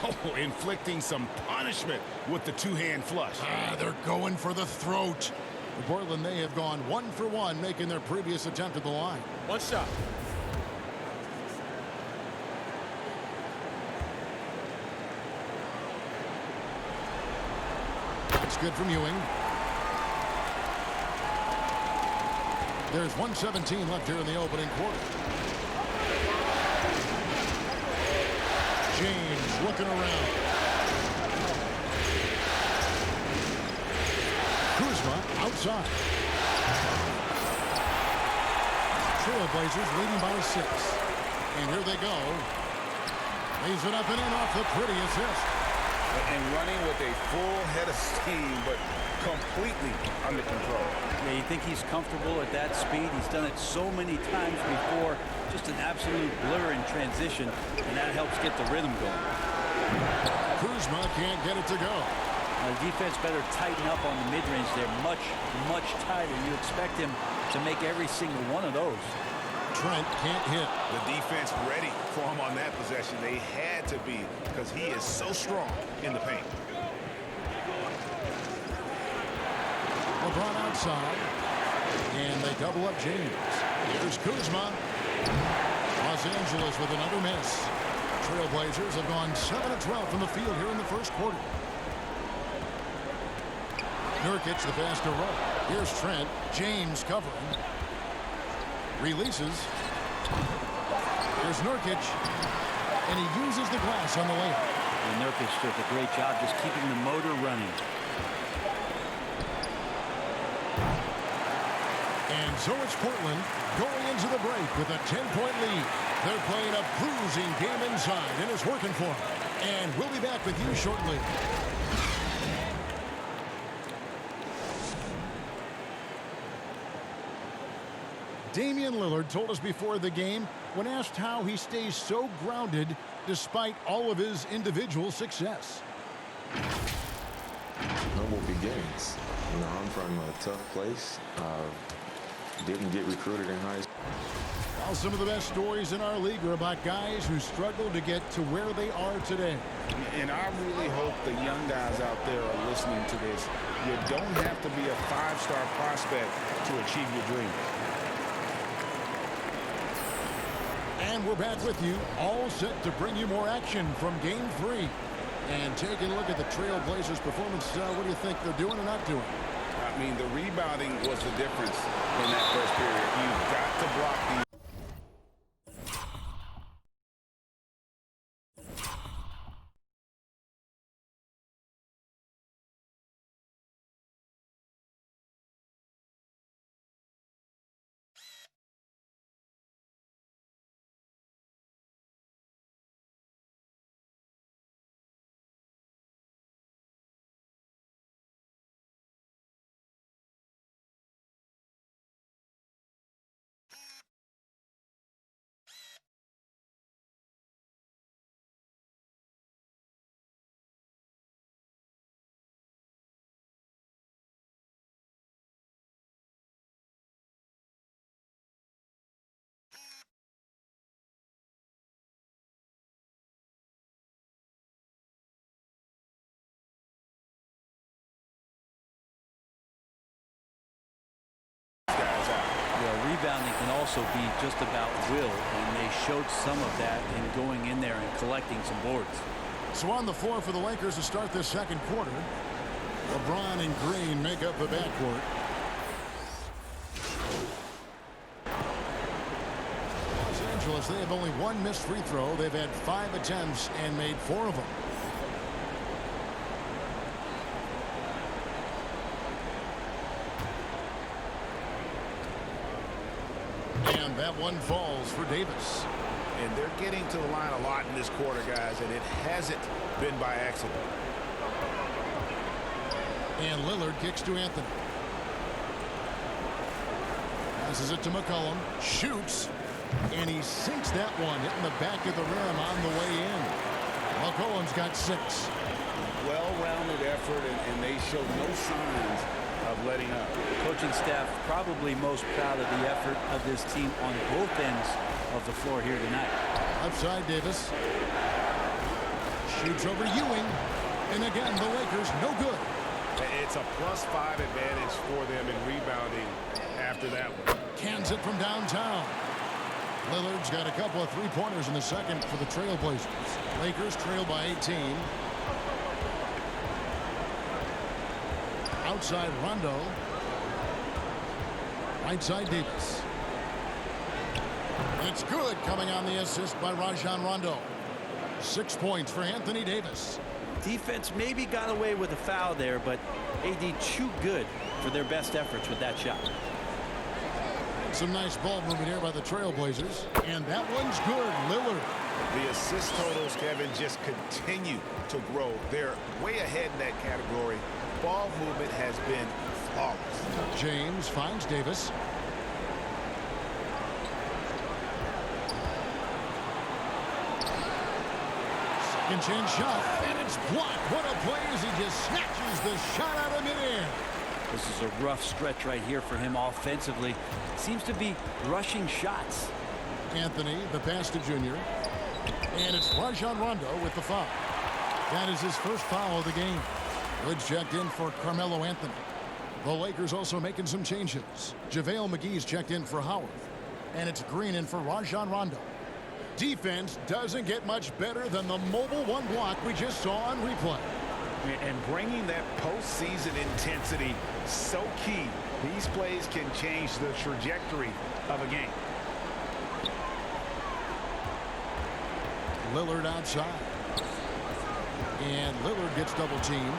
Oh, inflicting some punishment with the two-hand flush. They're going for the throat. Portland, they have gone 1 for 1, making their previous attempt at the line. One shot. It's good from Ewing. There's 1:17 left here in the opening quarter. James looking around. Kuzma outside. Trailblazers leading by 6. And here they go. Leaves it up and in off the pretty assist. And running with a full head of steam, but completely under control. Yeah, you think he's comfortable at that speed. He's done it so many times before. Just an absolute blur in transition, and that helps get the rhythm going. Kuzma can't get it to go. Now, the defense better tighten up on the mid-range. They're much, much tighter. You expect him to make every single one of those. Trent can't hit. The defense ready for him on that possession. They had to be, because he is so strong in the paint. LeBron outside. And they double up James. Here's Kuzma. Los Angeles with another miss. Trailblazers have gone 7 of 12 from the field here in the first quarter. Nurkic the pass to Rowe. Here's Trent. James covering. Releases. Here's Nurkic. And he uses the glass on the layup. And Nurkic did a great job just keeping the motor running. And so it's Portland going into the break with a 10-point lead. They're playing a bruising game inside, and it's working for them. And we'll be back with you shortly. Damian Lillard told us before the game, when asked how he stays so grounded despite all of his individual success. Humble beginnings. You know, I'm from a tough place. Didn't get recruited in high school. Well, some of the best stories in our league are about guys who struggled to get to where they are today. And I really hope the young guys out there are listening to this. You don't have to be a 5-star prospect to achieve your dreams. And we're back with you, all set to bring you more action from Game 3. And taking a look at the Trailblazers' performance, what do you think they're doing or not doing? I mean, the rebounding was the difference in that first period. You've got to block the rebounding can also be just about will, and they showed some of that in going in there and collecting some boards. So on the floor for the Lakers to start this second quarter, LeBron and Green make up the backcourt. Los Angeles, they have only one missed free throw. They've had 5 attempts and made 4 of them. And that one falls for Davis. And they're getting to the line a lot in this quarter, guys, and it hasn't been by accident. And Lillard kicks to Anthony. Passes it to McCollum. Shoots. And he sinks that one, hitting the back of the rim on the way in. McCollum's got 6. Well-rounded effort, and they show no signs of letting up. Coaching staff probably most proud of the effort of this team on both ends of the floor here tonight. Outside Davis. Shoots over Ewing. And again, the Lakers no good. It's a +5 advantage for them in rebounding after that one. Cans it from downtown. Lillard's got a couple of three-pointers in the second for the Trailblazers. Lakers trail by 18. Outside Rondo. Right side Davis. It's good, coming on the assist by Rajon Rondo. 6 points for Anthony Davis. Defense maybe got away with a foul there, but AD too good for their best efforts with that shot. Some nice ball movement here by the Trailblazers. And that one's good. Lillard. The assist totals, Kevin, just continue to grow. They're way ahead in that category. Ball movement has been flawless. James finds Davis. Second chance shot, and it's blocked. What a play as he just snatches the shot out of midair. This is a rough stretch right here for him offensively. Seems to be rushing shots. Anthony, the pass to Junior. And it's Rajon Rondo with the foul. That is his first foul of the game. Woods checked in for Carmelo Anthony. The Lakers also making some changes. JaVale McGee's checked in for Howard. And it's Green in for Rajon Rondo. Defense doesn't get much better than the mobile one block we just saw on replay. And bringing that postseason intensity, so key. These plays can change the trajectory of a game. Lillard outside. And Lillard gets double teamed.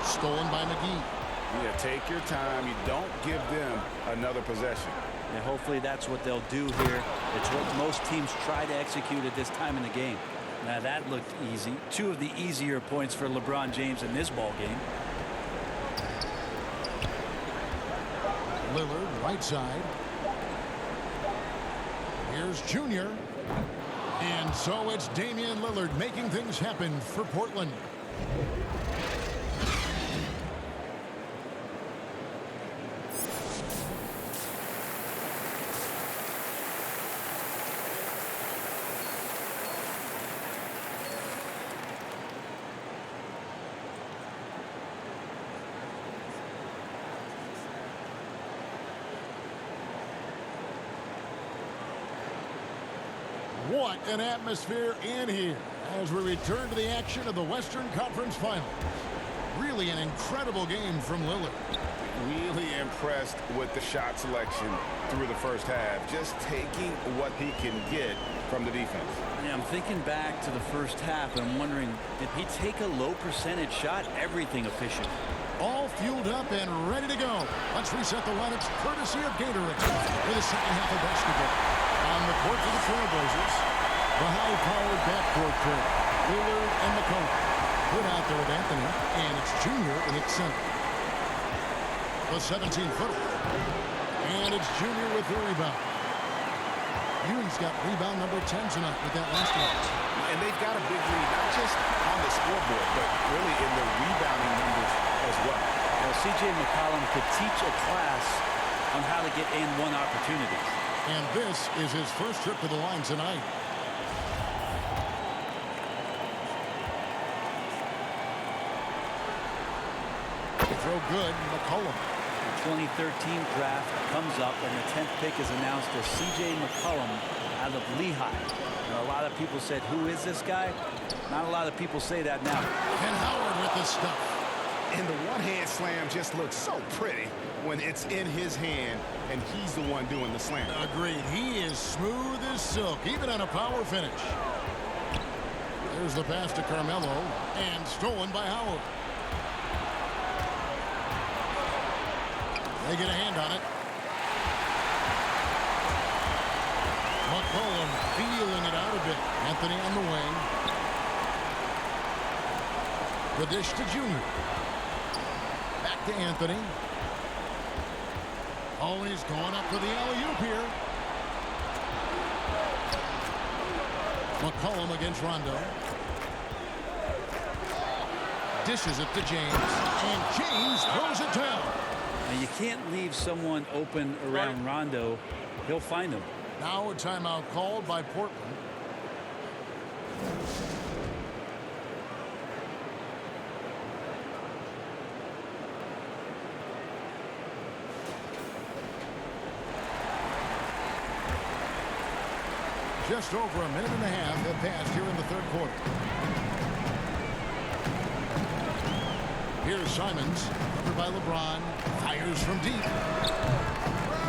Stolen by McGee. Yeah, take your time. You don't give them another possession. And hopefully that's what they'll do here. It's what most teams try to execute at this time in the game. Now that looked easy. 2 of the easier points for LeBron James in this ball game. Lillard right side. Here's Junior. And so it's Damian Lillard making things happen for Portland. What an atmosphere in here as we return to the action of the Western Conference Finals. Really an incredible game from Lillard. Really impressed with the shot selection through the first half. Just taking what he can get from the defense. Yeah, I'm thinking back to the first half, and I'm wondering, did he take a low percentage shot? Everything efficient. All fueled up and ready to go. Let's reset the lineups courtesy of Gatorade for the second half of basketball. On the court for the Trailblazers, the high-powered backcourt pair, Lillard and McCollum. Put out there with Anthony, and it's Junior in its center. The 17-footer. And it's Junior with the rebound. Ewing's got rebound number 10 tonight with that last one. And they've got a big lead, not just on the scoreboard, but really in the rebounding numbers as well. Well, C.J. McCollum could teach a class on how to get in-one opportunities. And this is his first trip to the line tonight. The throw good, McCollum. 2013 draft comes up, and the 10th pick is announced as C.J. McCollum out of Lehigh. And a lot of people said, who is this guy? Not a lot of people say that now. And Howard with the stuff. And the one-hand slam just looks so pretty when it's in his hand and he's the one doing the slam. Agreed. He is smooth as silk, even on a power finish. There's the pass to Carmelo, and stolen by Howard. They get a hand on it. McCollum feeling it out a bit. Anthony on the wing. The dish to Junior. Back to Anthony. Oh, he's going up for the alley-oop here. McCollum against Rondo. Dishes it to James. And James throws it down. Now you can't leave someone open around Rondo. He'll find him. Now a timeout called by Portland. Just over a minute and a half have passed here in the third quarter. Here's Simons, covered by LeBron, fires from deep.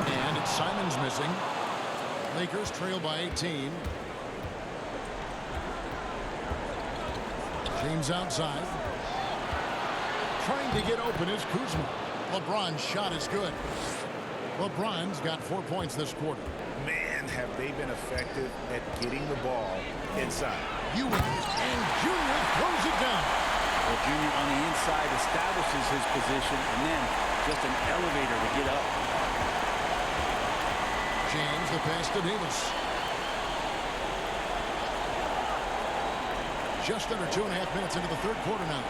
And it's Simons missing. Lakers trail by 18. James outside. Trying to get open is Kuzma. LeBron's shot is good. LeBron's got 4 points this quarter. Man, have they been effective at getting the ball inside. Ewing, and Junior throws it down. Well, Junior on the inside establishes his position, and then just an elevator to get up. James, the pass to Davis. Just under 2.5 minutes into the third quarter now.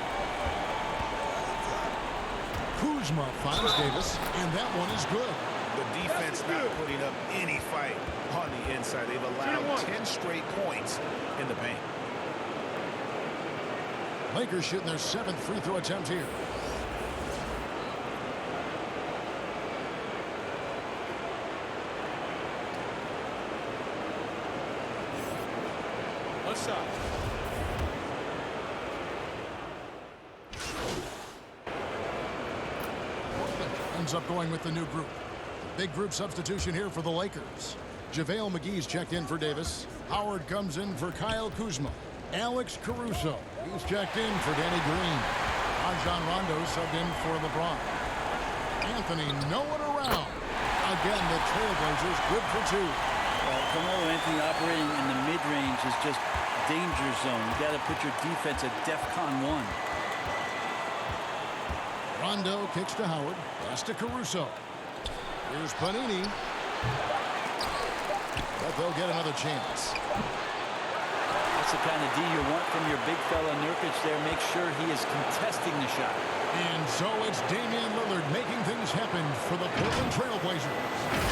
Kuzma finds Davis, and that one is good. The defense not putting up any fight on the inside. They've allowed 10 straight points in the paint. Lakers shooting their 7th free throw attempt here. What's up? Ends up going with the new group. Big group substitution here for the Lakers. JaVale McGee's checked in for Davis. Howard comes in for Kyle Kuzma. Alex Caruso, he's checked in for Danny Green. Rajon Rondo subbed in for LeBron. Anthony, no one around. Again, the Trailblazers good for 2. Well, Carmelo Anthony operating in the mid-range is just danger zone. You got to put your defense at DEFCON 1. Rondo kicks to Howard. Pass to Caruso. Here's Panini. But they'll get another chance. That's the kind of D you want from your big fella Nurkic there. Make sure he is contesting the shot. And so it's Damian Lillard making things happen for the Portland Trailblazers.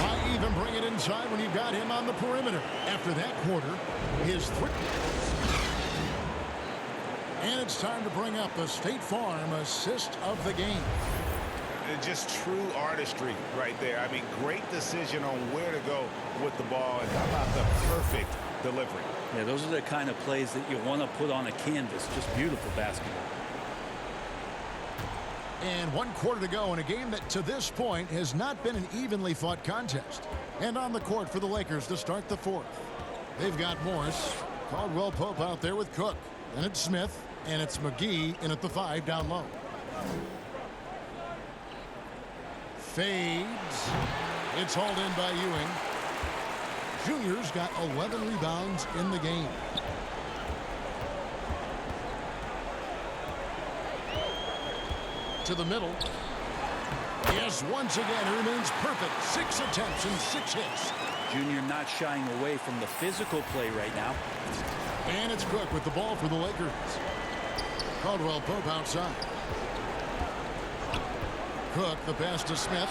Why even bring it inside when you've got him on the perimeter? After that quarter, his 3. And it's time to bring up the State Farm assist of the game. Just true artistry right there. I mean, great decision on where to go with the ball. And how about the perfect delivery? Yeah, those are the kind of plays that you want to put on a canvas. Just beautiful basketball. And 1 quarter to go in a game that to this point has not been an evenly fought contest. And on the court for the Lakers to start the 4th. They've got Morris, Caldwell Pope out there with Cook. Then it's Smith, and it's McGee in at the 5 down low. Fades. It's hauled in by Ewing. Junior's got 11 rebounds in the game. To the middle. Yes, once again, he remains perfect. 6 attempts and 6 hits. Junior not shying away from the physical play right now. And it's Cook with the ball for the Lakers. Caldwell Pope outside. Cook, the pass to Smith.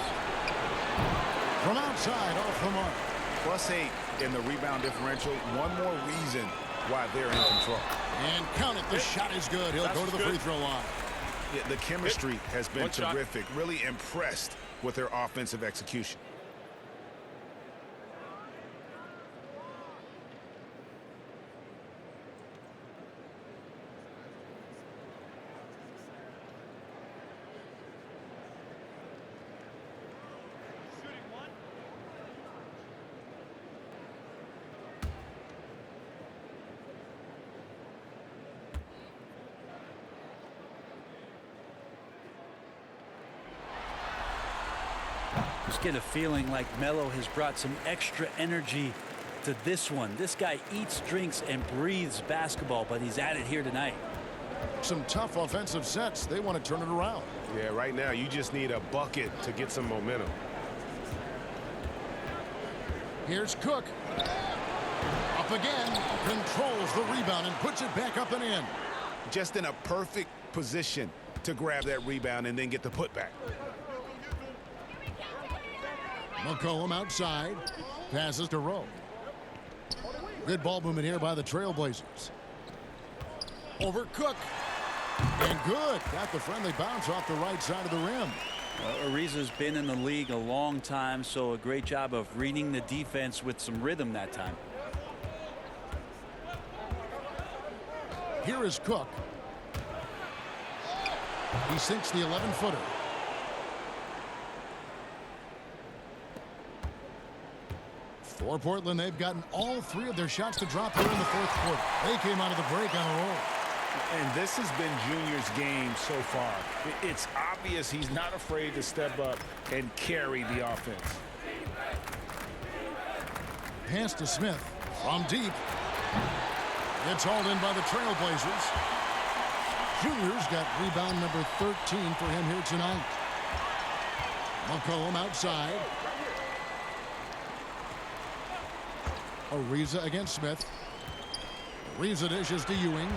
From outside, off the mark. +8 in the rebound differential. One more reason why they're in control. And count it, the shot is good. He'll go to the free throw line. Yeah, the chemistry has been terrific. Really impressed with their offensive execution. Just get a feeling like Melo has brought some extra energy to this one. This guy eats, drinks, and breathes basketball, but he's at it here tonight. Some tough offensive sets. They want to turn it around. Yeah, right now you just need a bucket to get some momentum. Here's Cook. Up again. Controls the rebound and puts it back up and in. Just in a perfect position to grab that rebound and then get the putback. McCollum outside. Passes to Rowe. Good ball movement here by the Trailblazers. Over Cook. And good. Got the friendly bounce off the right side of the rim. Ariza's been in the league a long time, so a great job of reading the defense with some rhythm that time. Here is Cook. He sinks the 11-footer. For Portland, they've gotten all three of their shots to drop here in the fourth quarter. They came out of the break on a roll. And this has been Junior's game so far. It's obvious he's not afraid to step up and carry the offense. Pass to Smith from deep. It's hauled in by the Trailblazers. Junior's got rebound number 13 for him here tonight. McCollum outside. Ariza against Smith. Ariza dishes to Ewing.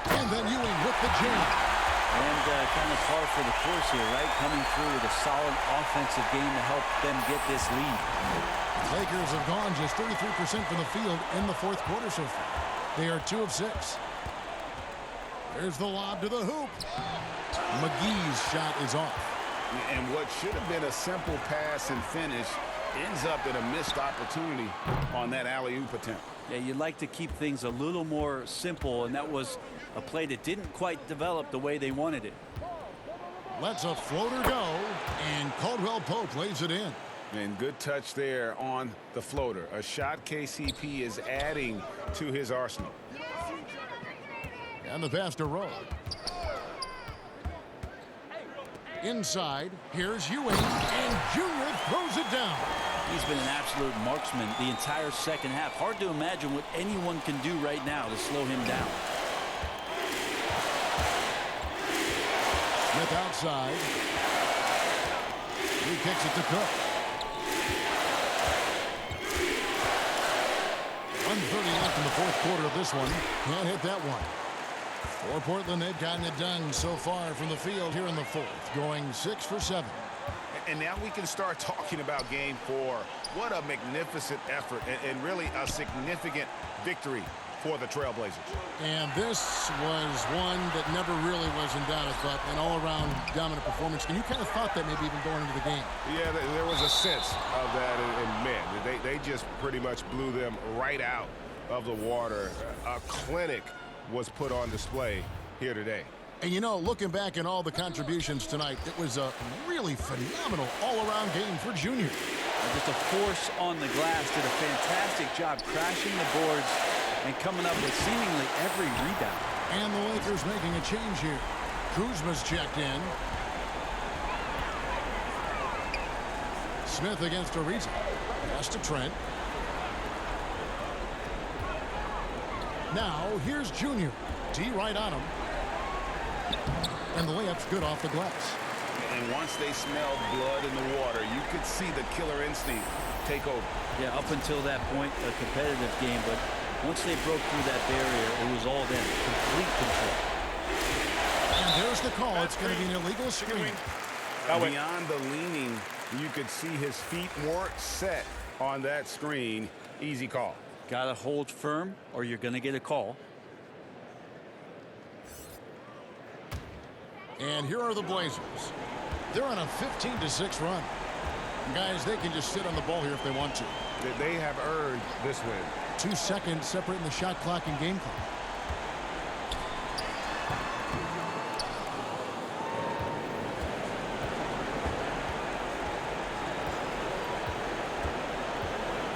And then Ewing with the jam. And kind of par for the course here, right? Coming through with a solid offensive game to help them get this lead. Lakers have gone just 33% from the field in the fourth quarter so far. They are 2 of 6. There's the lob to the hoop. McGee's shot is off. And what should have been a simple pass and finish ends up in a missed opportunity on that alley-oop attempt. Yeah, you'd like to keep things a little more simple, and that was a play that didn't quite develop the way they wanted it. Lets a floater go, and Caldwell Pope lays it in. And good touch there on the floater. A shot KCP is adding to his arsenal. And the pass to Rowe. Inside, here's Ewing, and Junior throws it down. He's been an absolute marksman the entire second half. Hard to imagine what anyone can do right now to slow him down. Smith outside. He kicks it to Cook. 1:30 left in the fourth quarter of this one. Can't hit that one. For Portland, they've gotten it done so far from the field here in the fourth, going 6 for 7. And now we can start talking about game 4. What a magnificent effort and really a significant victory for the Trailblazers. And this was one that never really was in doubt, I thought, an all-around dominant performance. And you kind of thought that maybe even going into the game. Yeah, there was a sense of that, and man, they just pretty much blew them right out of the water. A clinic was put on display here today. And you know, looking back at all the contributions tonight, it was a really phenomenal all-around game for Junior. Just a force on the glass, did a fantastic job crashing the boards and coming up with seemingly every rebound. And the Lakers making a change here. Kuzma's checked in. Smith against Ariza. Pass to Trent. Now, here's Junior. D right on him. And the layup's good off the glass. And once they smelled blood in the water, you could see the killer instinct take over. Yeah, up until that point, a competitive game, but once they broke through that barrier, it was all them. Complete control. And there's the call. It's going to be an illegal screen. Beyond the leaning, you could see his feet weren't set on that screen. Easy call. Got to hold firm or you're going to get a call. And here are the Blazers. They're on a 15-6 run. Guys, they can just sit on the ball here if they want to. They have earned this win. 2 seconds separating the shot clock and game clock.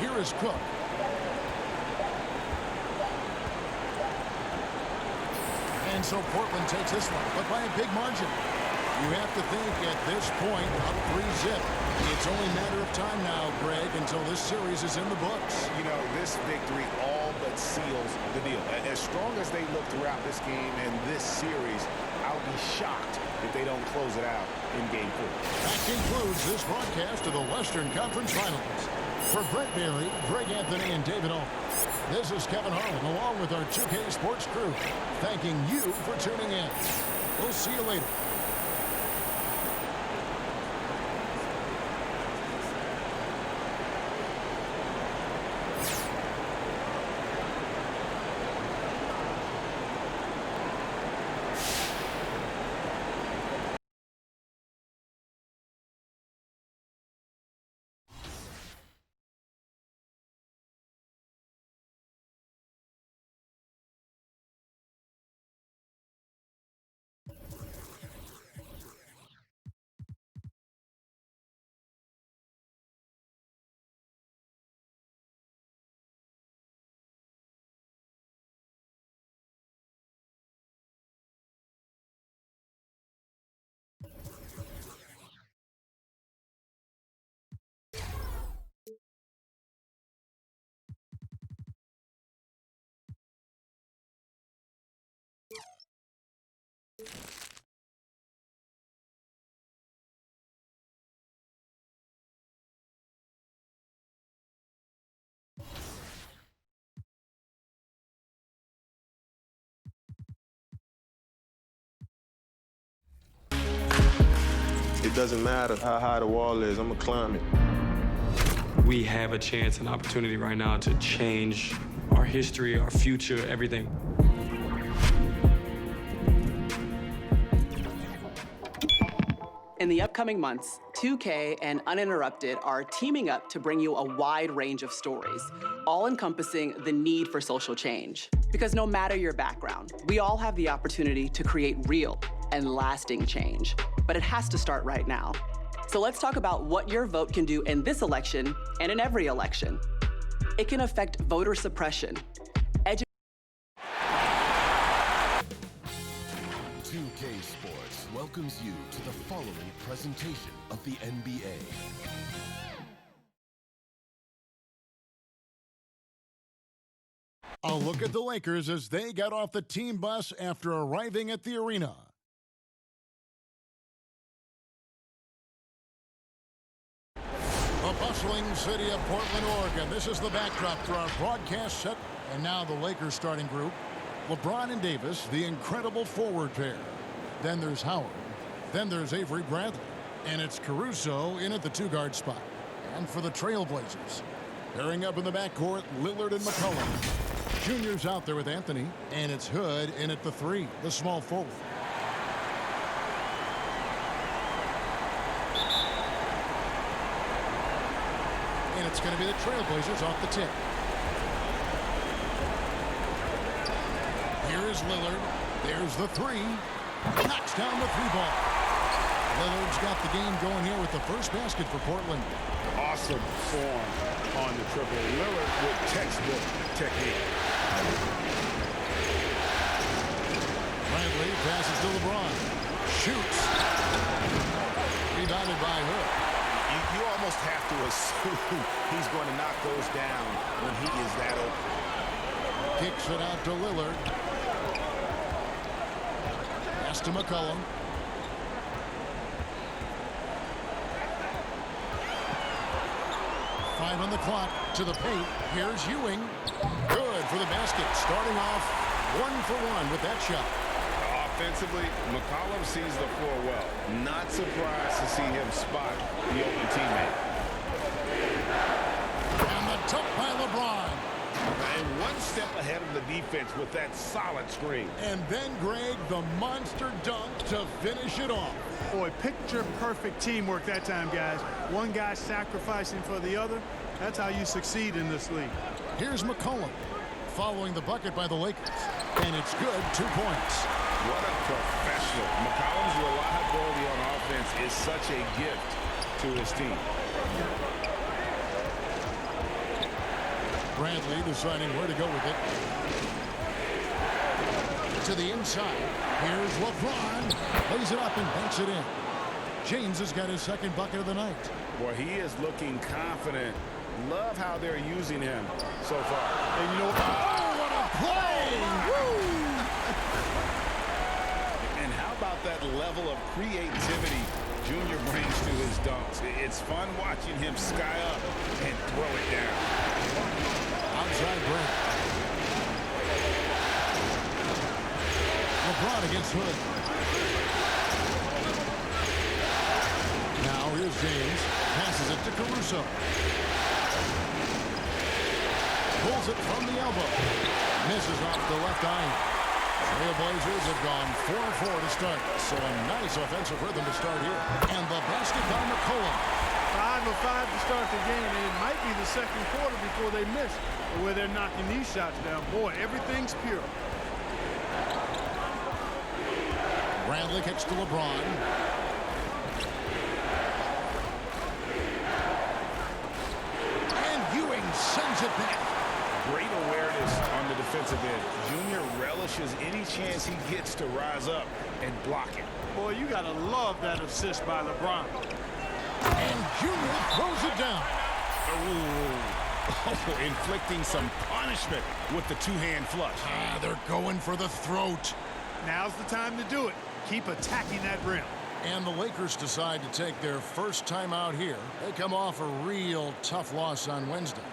Here is Cook. And so Portland takes this one, but by a big margin. You have to think at this point, up 3-0. It's only a matter of time now, Greg, until this series is in the books. You know, this victory all but seals the deal. As strong as they look throughout this game and this series, I'll be shocked if they don't close it out in Game 4. That concludes this broadcast of the Western Conference Finals. For Brett Berry, Greg Anthony, and David Owen, this is Kevin Harlan along with our 2K Sports crew, thanking you for tuning in. We'll see you later. It doesn't matter how high the wall is, I'm gonna climb it. We have a chance, an opportunity right now to change our history, our future, everything. In the upcoming months, 2K and Uninterrupted are teaming up to bring you a wide range of stories, all encompassing the need for social change. Because no matter your background, we all have the opportunity to create real and lasting change. But it has to start right now. So let's talk about what your vote can do in this election and in every election. It can affect voter suppression, 2K Sports welcomes you to the following presentation of the NBA. A look at the Lakers as they got off the team bus after arriving at the arena. The bustling city of Portland, Oregon. This is the backdrop for our broadcast set. And now the Lakers starting group. LeBron and Davis, the incredible forward pair. Then there's Howard. Then there's Avery Bradley. And it's Caruso in at the two-guard spot. And for the Trailblazers, pairing up in the backcourt, Lillard and McCollum. Junior's out there with Anthony. And it's Hood in at the three, the small forward. And it's going to be the Trailblazers off the tip. Here's Lillard. There's the three. Knocks down the three ball. Lillard's got the game going here with the first basket for Portland. Awesome form on the triple. Lillard with textbook technique. Bradley passes to LeBron. Shoots. Rebounded by Hood. You almost have to assume he's going to knock those down when he is that open. Kicks it out to Lillard. Pass to McCollum. Five on the clock to the paint. Here's Ewing. Good for the basket. Starting off 1-for-1 with that shot. Offensively, McCollum sees the floor well. Not surprised to see him spot the open teammate. And the tip by LeBron. And one step ahead of the defense with that solid screen. And then, Greg, the monster dunk to finish it off. Boy, picture-perfect teamwork that time, guys. One guy sacrificing for the other. That's how you succeed in this league. Here's McCollum following the bucket by the Lakers. And it's good, 2 points. What a professional. McCollum's reliability on offense is such a gift to his team. Bradley deciding where to go with it. To the inside. Here's LeBron. Lays it up and banks it in. James has got his second bucket of the night. Boy, he is looking confident. Love how they're using him so far. And you know, oh, what a play! Woo! And how about that level of creativity Junior brings to his dunks? It's fun watching him sky up and throw it down. Outside break. LeBron against Hood. Now here's James. Passes it to Caruso. Pulls it from the elbow. Misses off the left eye. Trailblazers have gone 4-4 to start. So a nice offensive rhythm to start here. And the basket by McCollum. 5 of 5 to start the game, and it might be the second quarter before they miss, where they're knocking these shots down. Boy, everything's pure. Bradley kicks to LeBron. And Ewing sends it back. Great awareness on the defensive end. Junior relishes any chance he gets to rise up and block it. Boy, you got to love that assist by LeBron. And Junior throws it down. Oh, inflicting some punishment with the two-hand flush. They're going for the throat. Now's the time to do it. Keep attacking that rim. And the Lakers decide to take their first time out here. They come off a real tough loss on Wednesday.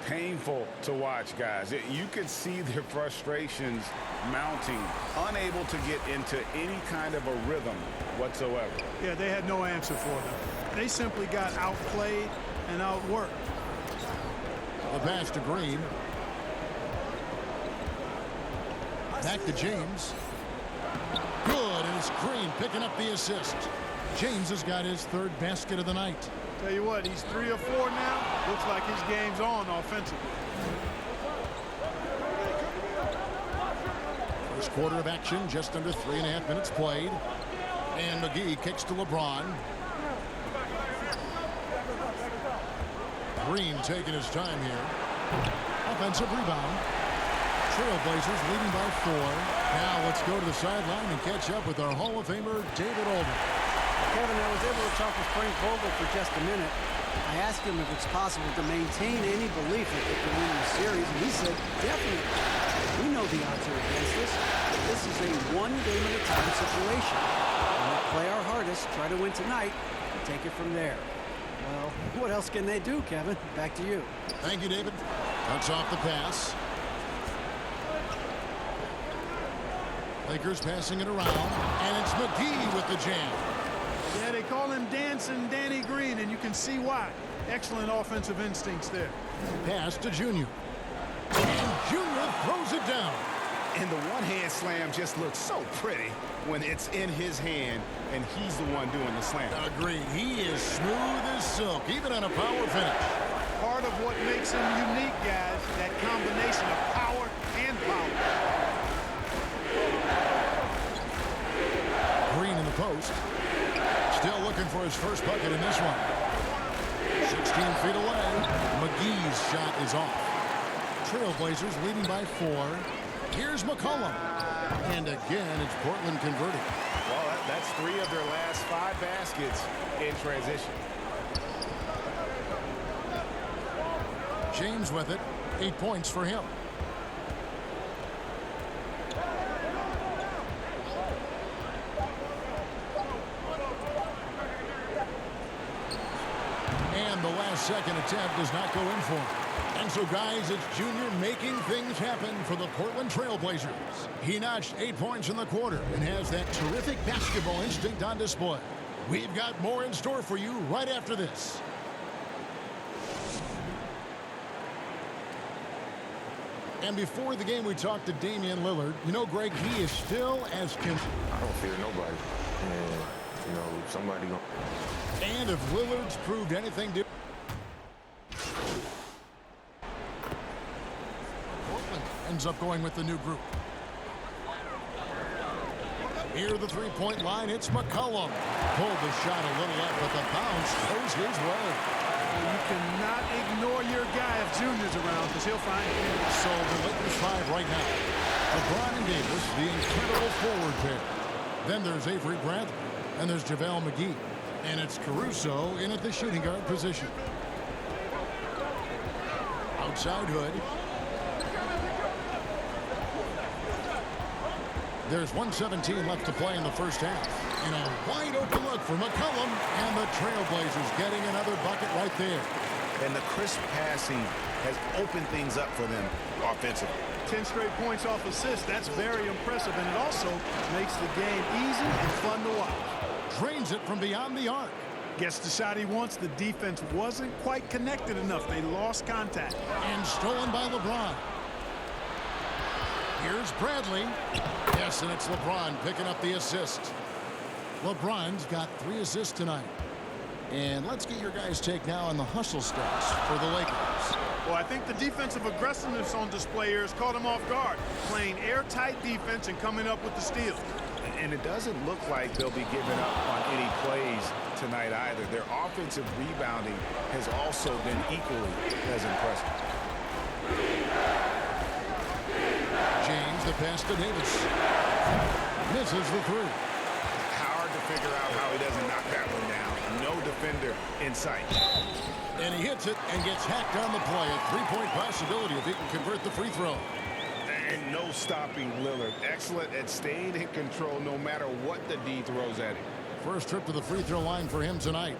Painful to watch, guys. You could see their frustrations mounting, unable to get into any kind of a rhythm whatsoever. Yeah, they had no answer for them. They simply got outplayed and outworked. The pass to Green. Back to James. Good, and it's Green picking up the assist. James has got his third basket of the night. Tell you what, he's 3 of 4 now. Looks like his game's on offensively. First quarter of action, just under 3.5 minutes played. And McGee kicks to LeBron. Green taking his time here. Offensive rebound. Trailblazers leading by 4. Now let's go to the sideline and catch up with our Hall of Famer, David Olden. Kevin, I was able to talk with Frank Vogel for just a minute. I asked him if it's possible to maintain any belief that they can win the series, and he said, definitely. We know the odds are against us, but this is a one-game-at-a-time situation. And we'll play our hardest, try to win tonight, and take it from there. Well, what else can they do, Kevin? Back to you. Thank you, David. Cuts off the pass. Lakers passing it around, and it's McGee with the jam. Yeah, they call him Dancing Danny Green, and you can see why. Excellent offensive instincts there. Pass to Junior. And Junior throws it down. And the one-hand slam just looks so pretty when it's in his hand and he's the one doing the slam. Agreed. He is smooth as silk, even on a power finish. Part of what makes him unique, guys, that combination of power and power. Green in the post. Still looking for his first bucket in this one. 16 feet away. McGee's shot is off. Trailblazers leading by 4. Here's McCollum. And again, it's Portland converting. Well, that's 3 of their last 5 baskets in transition. James with it. 8 points for him. And the last second attempt does not go in for him. And so, guys, it's Junior making things happen for the Portland Trailblazers. He notched 8 points in the quarter and has that terrific basketball instinct on display. We've got more in store for you right after this. And before the game, we talked to Damian Lillard. You know, Greg, he is still as I don't fear nobody. And, you know, somebody going And if Lillard's proved anything different, Portland ends up going with the new group. Near the three-point line, it's McCollum. Pulled the shot a little up, but the bounce goes his way. You cannot ignore your guy if Junior's around, because he'll find it. So the Lakers 5 right now. LeBron and Davis, the incredible forward pair. Then there's Avery Bradley, and there's JaVale McGee. And it's Caruso in at the shooting guard position. Outside Hood. There's 1:17 left to play in the first half. And a wide open look for McCollum. And the Trailblazers getting another bucket right there. And the crisp passing has opened things up for them offensively. 10 straight points off assists. That's very impressive. And it also makes the game easy and fun to watch. Drains it from beyond the arc. Gets the shot he wants. The defense wasn't quite connected enough. They lost contact. And stolen by LeBron. Here's Bradley. Yes, and it's LeBron picking up the assist. LeBron's got 3 assists tonight. And let's get your guys' take now on the hustle stats for the Lakers. Well, I think the defensive aggressiveness on display here has caught him off guard. Playing airtight defense and coming up with the steal. And it doesn't look like they'll be giving up on any plays tonight either. Their offensive rebounding has also been equally as impressive. James, the pass to Davis. Misses the three. Hard to figure out how he doesn't knock that one down. No defender in sight. And he hits it and gets hacked on the play. A three-point possibility if he can convert the free throw. And no stopping Lillard. Excellent at staying in control no matter what the D throws at him. First trip to the free throw line for him tonight.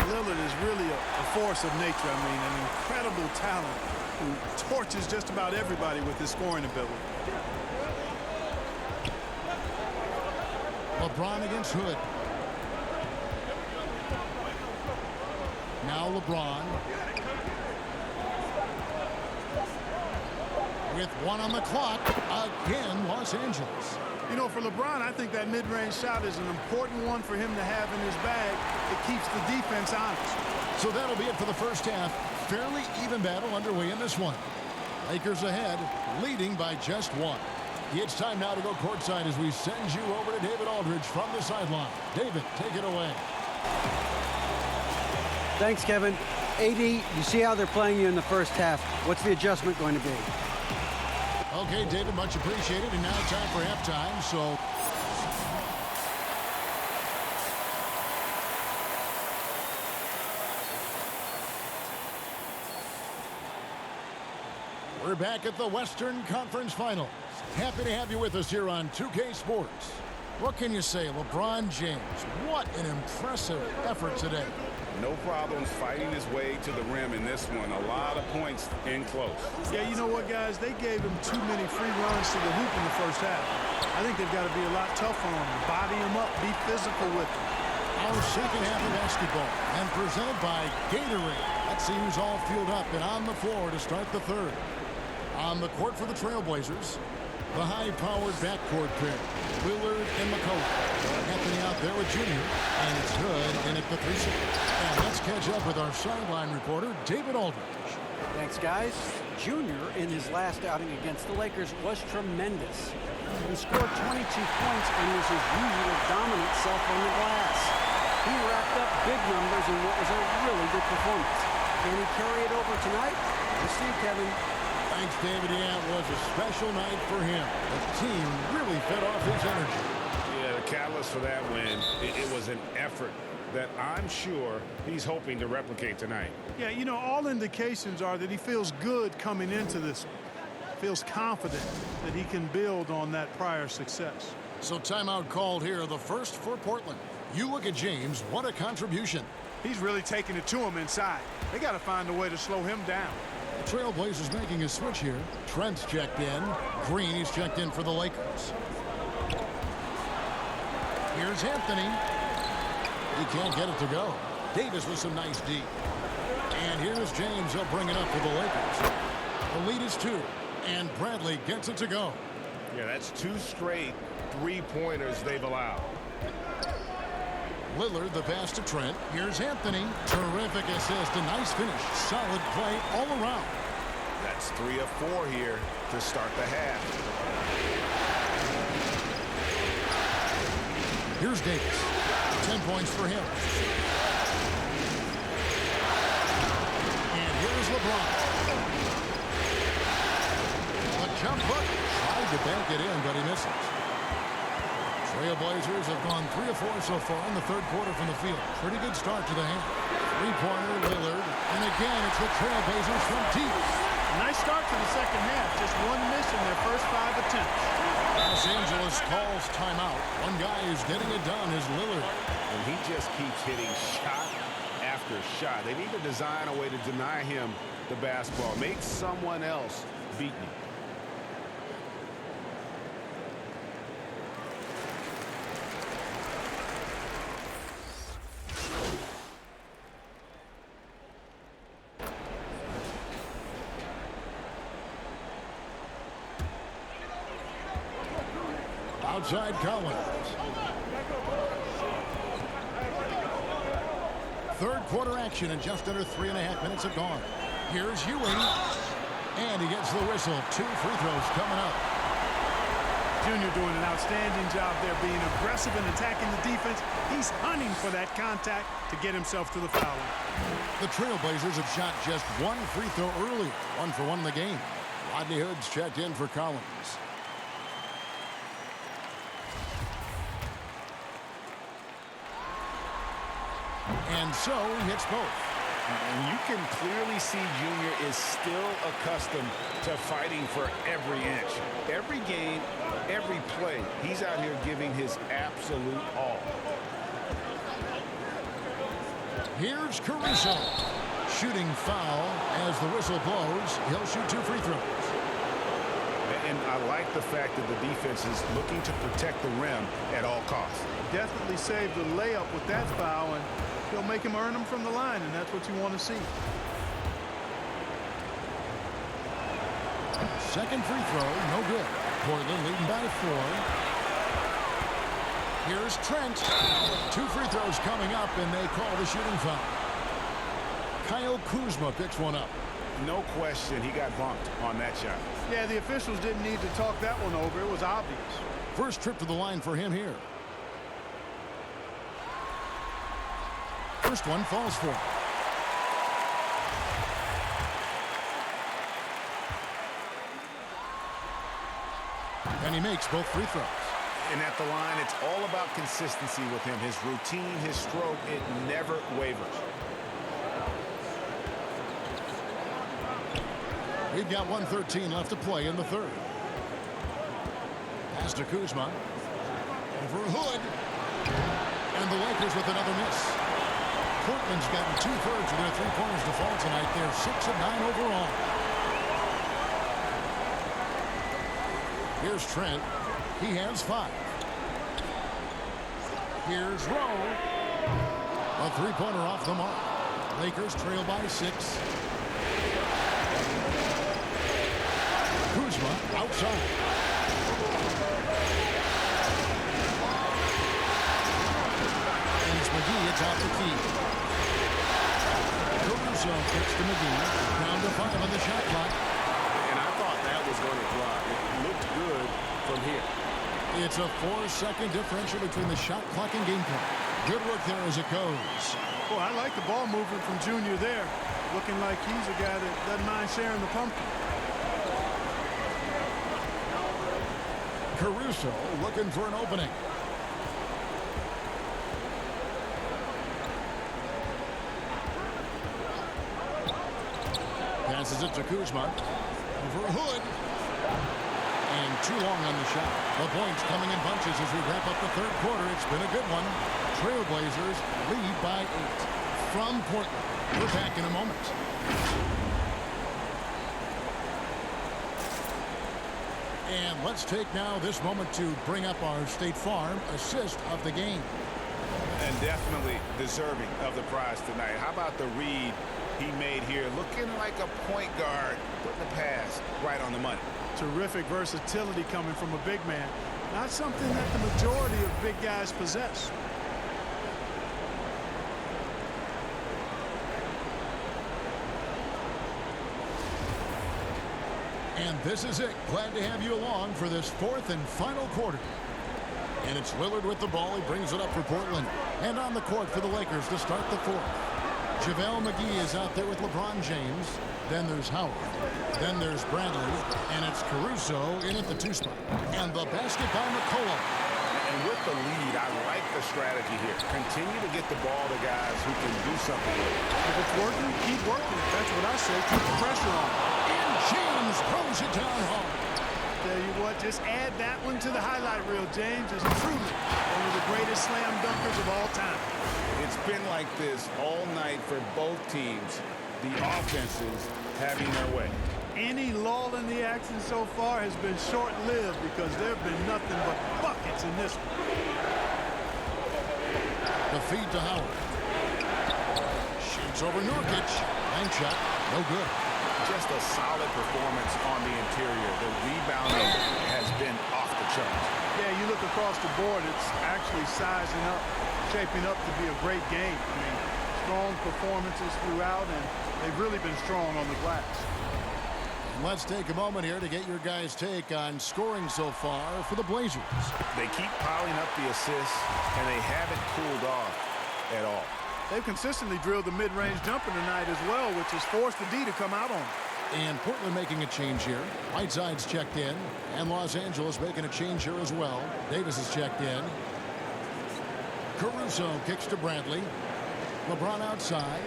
Lillard is really a force of nature. I mean, an incredible talent who torches just about everybody with his scoring ability. LeBron against Hood. Now LeBron. With 1 on the clock, again, Los Angeles. You know, for LeBron, I think that mid-range shot is an important one for him to have in his bag. It keeps the defense honest. So that'll be it for the first half. Fairly even battle underway in this one. Lakers ahead, leading by just 1. It's time now to go courtside as we send you over to David Aldridge from the sideline. David, take it away. Thanks, Kevin. AD, you see how they're playing you in the first half. What's the adjustment going to be? Okay, David, much appreciated. And now time for halftime, so... We're back at the Western Conference Finals. Happy to have you with us here on 2K Sports. What can you say, LeBron James? What an impressive effort today. No problems fighting his way to the rim in this one. A lot of points in close. Yeah, you know what, guys? They gave him too many free runs to the hoop in the first half. I think they've got to be a lot tougher on him. Body him up. Be physical with him. Our second half of basketball and presented by Gatorade. Let's see who's all fueled up and on the floor to start the third. On the court for the Trailblazers, the high-powered backcourt pair, Lillard and McCollum. Anthony out there with Junior, and it's Hood in at the 3-6. And let's catch up with our sideline reporter, David Aldridge. Thanks, guys. Junior, in his last outing against the Lakers, was tremendous. He scored 22 points and was his usual dominant self on the glass. He racked up big numbers in what was a really good performance. Can he carry it over tonight? We'll see, Kevin. Thanks, David. Yeah, it was a special night for him. The team really fed off his energy. Yeah, the catalyst for that win, it was an effort that I'm sure he's hoping to replicate tonight. Yeah, you know, all indications are that he feels good coming into this one. Feels confident that he can build on that prior success. So timeout called here, the first for Portland. You look at James, what a contribution. He's really taking it to him inside. They got to find a way to slow him down. The Trailblazers making a switch here. Trent's checked in. Green, he's checked in for the Lakers. Here's Anthony. He can't get it to go. Davis with some nice D. And here's James. He'll bring it up for the Lakers. The lead is 2. And Bradley gets it to go. Yeah, that's 2 straight three-pointers they've allowed. Lillard, the pass to Trent. Here's Anthony. Terrific assist. A nice finish. Solid play all around. That's 3 of 4 here to start the half. Here's Davis. 10 points for him. And here's LeBron. A jump hook. Tried to bank it in, but he misses. Trailblazers have gone 3 of 4 so far in the third quarter from the field. Pretty good start to the half. Three-pointer, Lillard. And again, it's the Trailblazers from deep. Nice start to the second half. Just 1 miss in their first 5 attempts. Los Angeles calls timeout. One guy who's getting it done is Lillard. And he just keeps hitting shot after shot. They need to design a way to deny him the basketball. Make someone else beat him. Outside Collins. Third quarter action and just under 3.5 minutes have gone. Here's Ewing. And he gets the whistle. 2 free throws coming up. Junior doing an outstanding job there, being aggressive and attacking the defense. He's hunting for that contact to get himself to the foul line. The Trailblazers have shot just 1 free throw earlier. 1 for 1 in the game. Rodney Hood's checked in for Collins. And so he hits both. And you can clearly see Junior is still accustomed to fighting for every inch. Every game, every play, he's out here giving his absolute all. Here's Caruso. Shooting foul as the whistle blows. He'll shoot 2 free throws. And I like the fact that the defense is looking to protect the rim at all costs. Definitely saved the layup with that foul, and he'll make him earn them from the line, and that's what you want to see. Second free throw, no good. Portland leading by 4. Here's Trent. 2 free throws coming up, and they call the shooting foul. Kyle Kuzma picks one up. No question he got bumped on that shot. Yeah, the officials didn't need to talk that one over. It was obvious. First trip to the line for him here. First one falls for him. And he makes both free throws. And at the line, it's all about consistency with him. His routine, his stroke, it never wavers. We've got 1:13 left to play in the third. Pass to Kuzma. Over Hood. And the Lakers with another miss. Portland's gotten 2/3 of their three-pointers to fall tonight. They're 6 of 9 overall. Here's Trent. He has 5. Here's Rowe. A three-pointer off the mark. Lakers trail by 6. Kuzma outside. And it's McGee atop the key. Caruso kicks to McGee. Down to 5 on the shot clock. And I thought that was going to fly. It looked good from here. It's a 4-second differential between the shot clock and game clock. Good work there as it goes. Oh, I like the ball movement from Junior there. Looking like he's a guy that doesn't mind sharing the pumpkin. Caruso looking for an opening. Passes it to Kuzma. Over Hood. And too long on the shot. The points coming in bunches as we wrap up the third quarter. It's been a good one. Trailblazers lead by 8 from Portland. We're back in a moment. And let's take now this moment to bring up our State Farm assist of the game. And definitely deserving of the prize tonight. How about the read he made here? Looking like a point guard, putting the pass right on the money. Terrific versatility coming from a big man. Not something that the majority of big guys possess. And this is it. Glad to have you along for this fourth and final quarter. And it's Lillard with the ball. He brings it up for Portland. And on the court for the Lakers to start the fourth. JaVale McGee is out there with LeBron James. Then there's Howard. Then there's Bradley. And it's Caruso in at the 2 spot. And the basket by McCollum. And with the lead, I like the strategy here. Continue to get the ball to guys who can do something with it. If it's working, keep working. That's what I say. Keep the pressure on. And James throws it down hard. Tell you what, just add that one to the highlight reel. James is truly one of the greatest slam dunkers of all time. It's been like this all night for both teams. The offenses having their way. Any lull in the action so far has been short-lived because there have been nothing but buckets in this one. The feed to Howard. Shoots over Nurkic. Bank shot. No good. Just a solid performance on the interior. The rebounding has been off the charts. Yeah, you look across the board, it's actually sizing up, shaping up to be a great game. I mean, strong performances throughout, and they've really been strong on the glass. Let's take a moment here to get your guys' take on scoring so far for the Blazers. They keep piling up the assists, and they haven't cooled off at all. They've consistently drilled the mid-range jumper tonight as well, which has forced the D to come out on them. And Portland making a change here. Whiteside's checked in, and Los Angeles making a change here as well. Davis is checked in. Caruso kicks to Bradley. LeBron outside.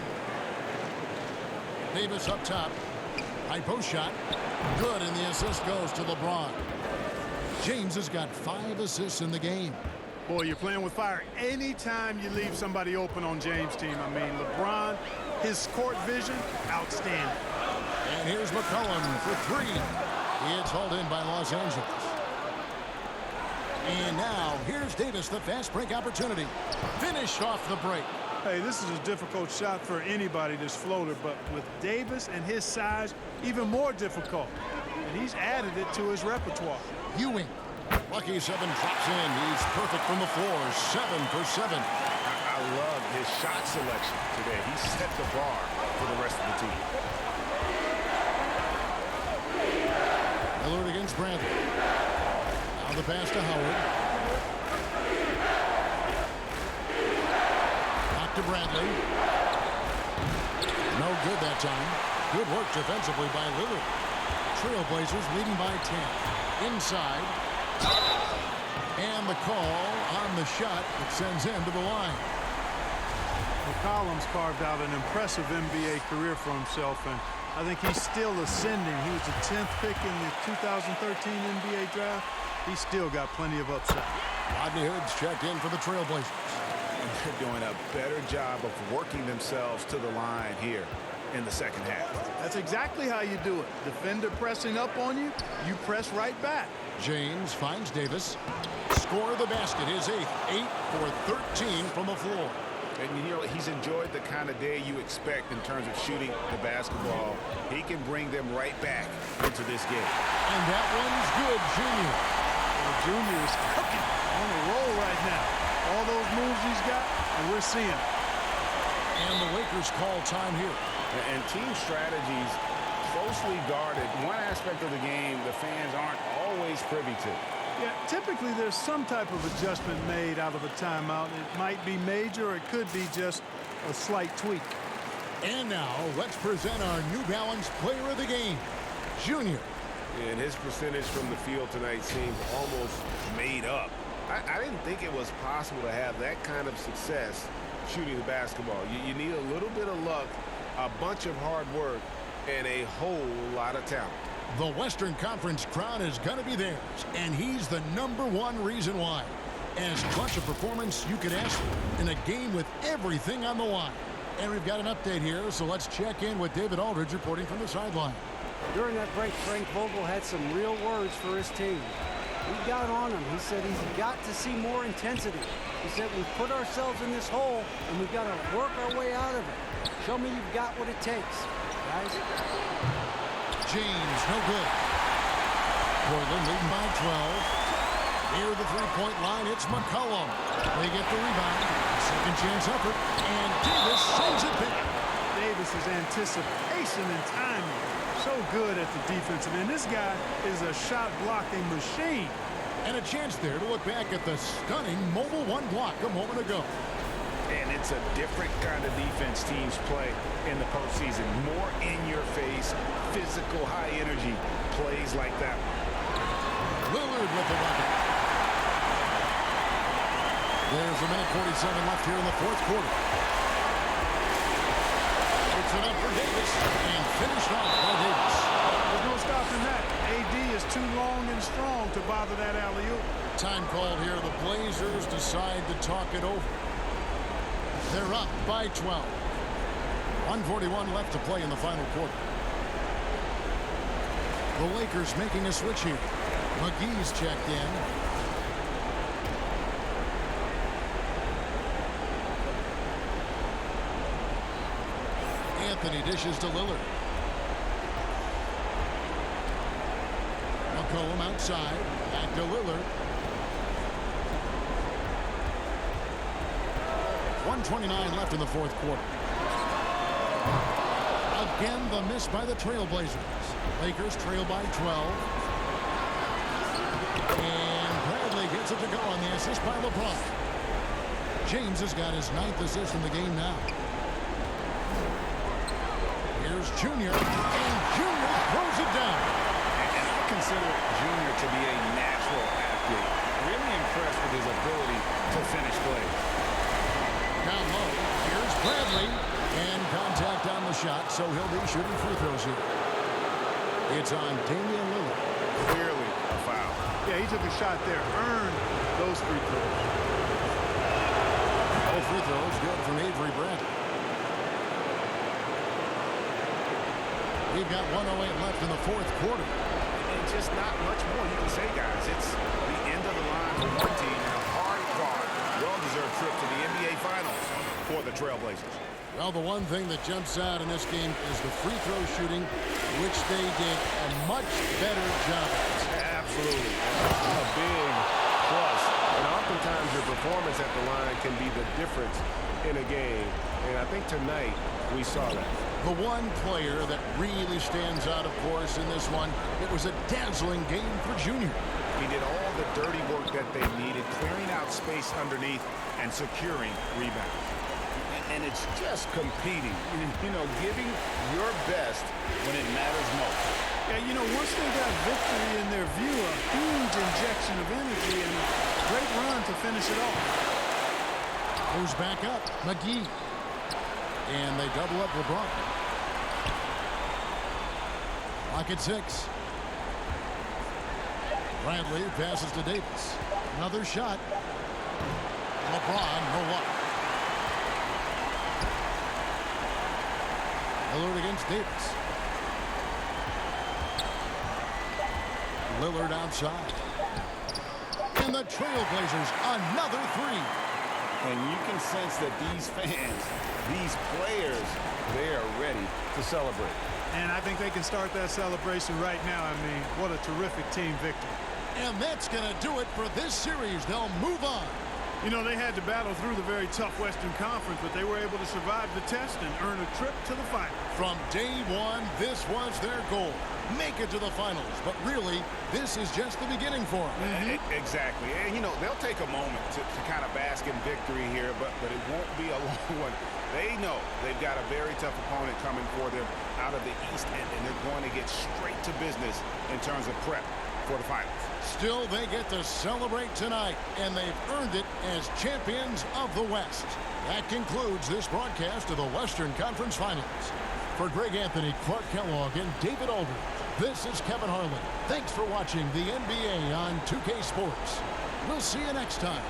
Davis up top. High post shot. Good, and the assist goes to LeBron. James has got 5 assists in the game. Boy, you're playing with fire anytime you leave somebody open on James' team. I mean, LeBron, his court vision, outstanding. And here's McCollum for 3. It's hauled in by Los Angeles. And now, here's Davis, the fast break opportunity. Finished off the break. Hey, this is a difficult shot for anybody, this floater, but with Davis and his size, even more difficult. And he's added it to his repertoire. Ewing. Lucky 7 drops in. He's perfect from the floor. 7 for 7. I love his shot selection today. He set the bar for the rest of the team. Lillard against Bradley. Now the pass to Howard. Back to Bradley. No good that time. Good work defensively by Lillard. Trailblazers leading by 10. Inside. And the call on the shot that sends him to the line. McCollum's carved out an impressive NBA career for himself, and I think he's still ascending. He was the 10th pick in the 2013 NBA draft. He's still got plenty of upside. Rodney Hood's checked in for the Trailblazers. They're doing a better job of working themselves to the line here in the second half. That's exactly how you do it. Defender pressing up on you, you press right back. James finds Davis. Score the basket, his 8th. 8 for 13 from the floor. And you know, he's enjoyed the kind of day you expect in terms of shooting the basketball. He can bring them right back into this game. And that one's good, Junior. Well, Junior is cooking on a roll right now. All those moves he's got, and we're seeing it. And the Lakers call time here. And team strategies closely guarded. One aspect of the game the fans aren't always privy to. Yeah, typically there's some type of adjustment made out of a timeout. It might be major, or it could be just a slight tweak. And now, let's present our New Balance player of the game, Junior. And his percentage from the field tonight seemed almost made up. I didn't think it was possible to have that kind of success shooting the basketball. You need a little bit of luck, a bunch of hard work, and a whole lot of talent. The Western Conference crown is going to be theirs, and he's the #1 reason why. As clutch a performance you could ask for in a game with everything on the line. And we've got an update here, so let's check in with David Aldridge reporting from the sideline. During that break, Frank Vogel had some real words for his team. He got on him. He said he's got to see more intensity. He said, we've put ourselves in this hole, and we've got to work our way out of it. Show me you've got what it takes, guys. James, no good. Portland leading by 12. Near the three-point line, it's McCollum. They get the rebound. Second chance effort, and Davis sends it back. Davis's anticipation and timing, so good at the defensive end. This guy is a shot-blocking machine. And a chance there to look back at the stunning mobile one block a moment ago. And it's a different kind of defense teams play in the postseason. More in-your-face, physical, high-energy plays like that. Lillard with the bucket. There's a minute 47 left here in the fourth quarter. It's it up for Davis and finished off by Davis. There's no stopping that. AD is too long and strong to bother that alley-oop. Time called here. The Blazers decide to talk it over. They're up by 12. 1:41 left to play in the final quarter. The Lakers making a switch here. McGee's checked in. Anthony dishes to Lillard. McCollum outside. Back to Lillard. 1:29 left in the fourth quarter. Again, the miss by the Trailblazers. Lakers trail by 12. And Bradley gets it to go on the assist by LeBron. James has got his 9th assist in the game now. Here's Junior, and Junior throws it down. And I consider Junior to be a natural athlete. Really impressed with his ability to finish plays. Down low, here's Bradley, and contact on the shot, so he'll be shooting free throws here. It's on Damian Lillard. Clearly a foul. Yeah, he took a shot there, earned those free throws. Both free throws good from Avery Bradley. We've got 1:08 left in the fourth quarter. And just not much more you can say, guys. It's the end of the line for one team and a hard-fought, well-deserved trip to the NBA Finals for the Trailblazers. Well, the one thing that jumps out in this game is the free throw shooting, which they did a much better job at. Absolutely. A big plus. And oftentimes your performance at the line can be the difference in a game. And I think tonight we saw that. The one player that really stands out, of course, in this one, it was a dazzling game for Junior. He did all the dirty work that they needed, clearing out space underneath and securing rebounds. And it's just competing, you know, giving your best when it matters most. Yeah, you know, once they got victory in their view, a huge injection of energy and a great run to finish it off. Goes back up, McGee. And they double up LeBron. Clock at 6. Bradley passes to Davis. Another shot. LeBron, no luck. Lillard against Davis. Lillard outside. And the Trailblazers, another three. And you can sense that these fans, these players, they are ready to celebrate. And I think they can start that celebration right now. I mean, what a terrific team victory. And that's going to do it for this series. They'll move on. You know, they had to battle through the very tough Western Conference, but they were able to survive the test and earn a trip to the finals. From day one, this was their goal. Make it to the finals. But really, this is just the beginning for them. Exactly. And, you know, they'll take a moment to kind of bask in victory here, but it won't be a long one. They know they've got a very tough opponent coming for them out of the East, and they're going to get straight to business in terms of prep for the finals. Still, they get to celebrate tonight, and they've earned it as champions of the West. That concludes this broadcast of the Western Conference Finals. For Greg Anthony, Clark Kellogg, and David Aldridge, this is Kevin Harlan. Thanks for watching the NBA on 2K Sports. We'll see you next time.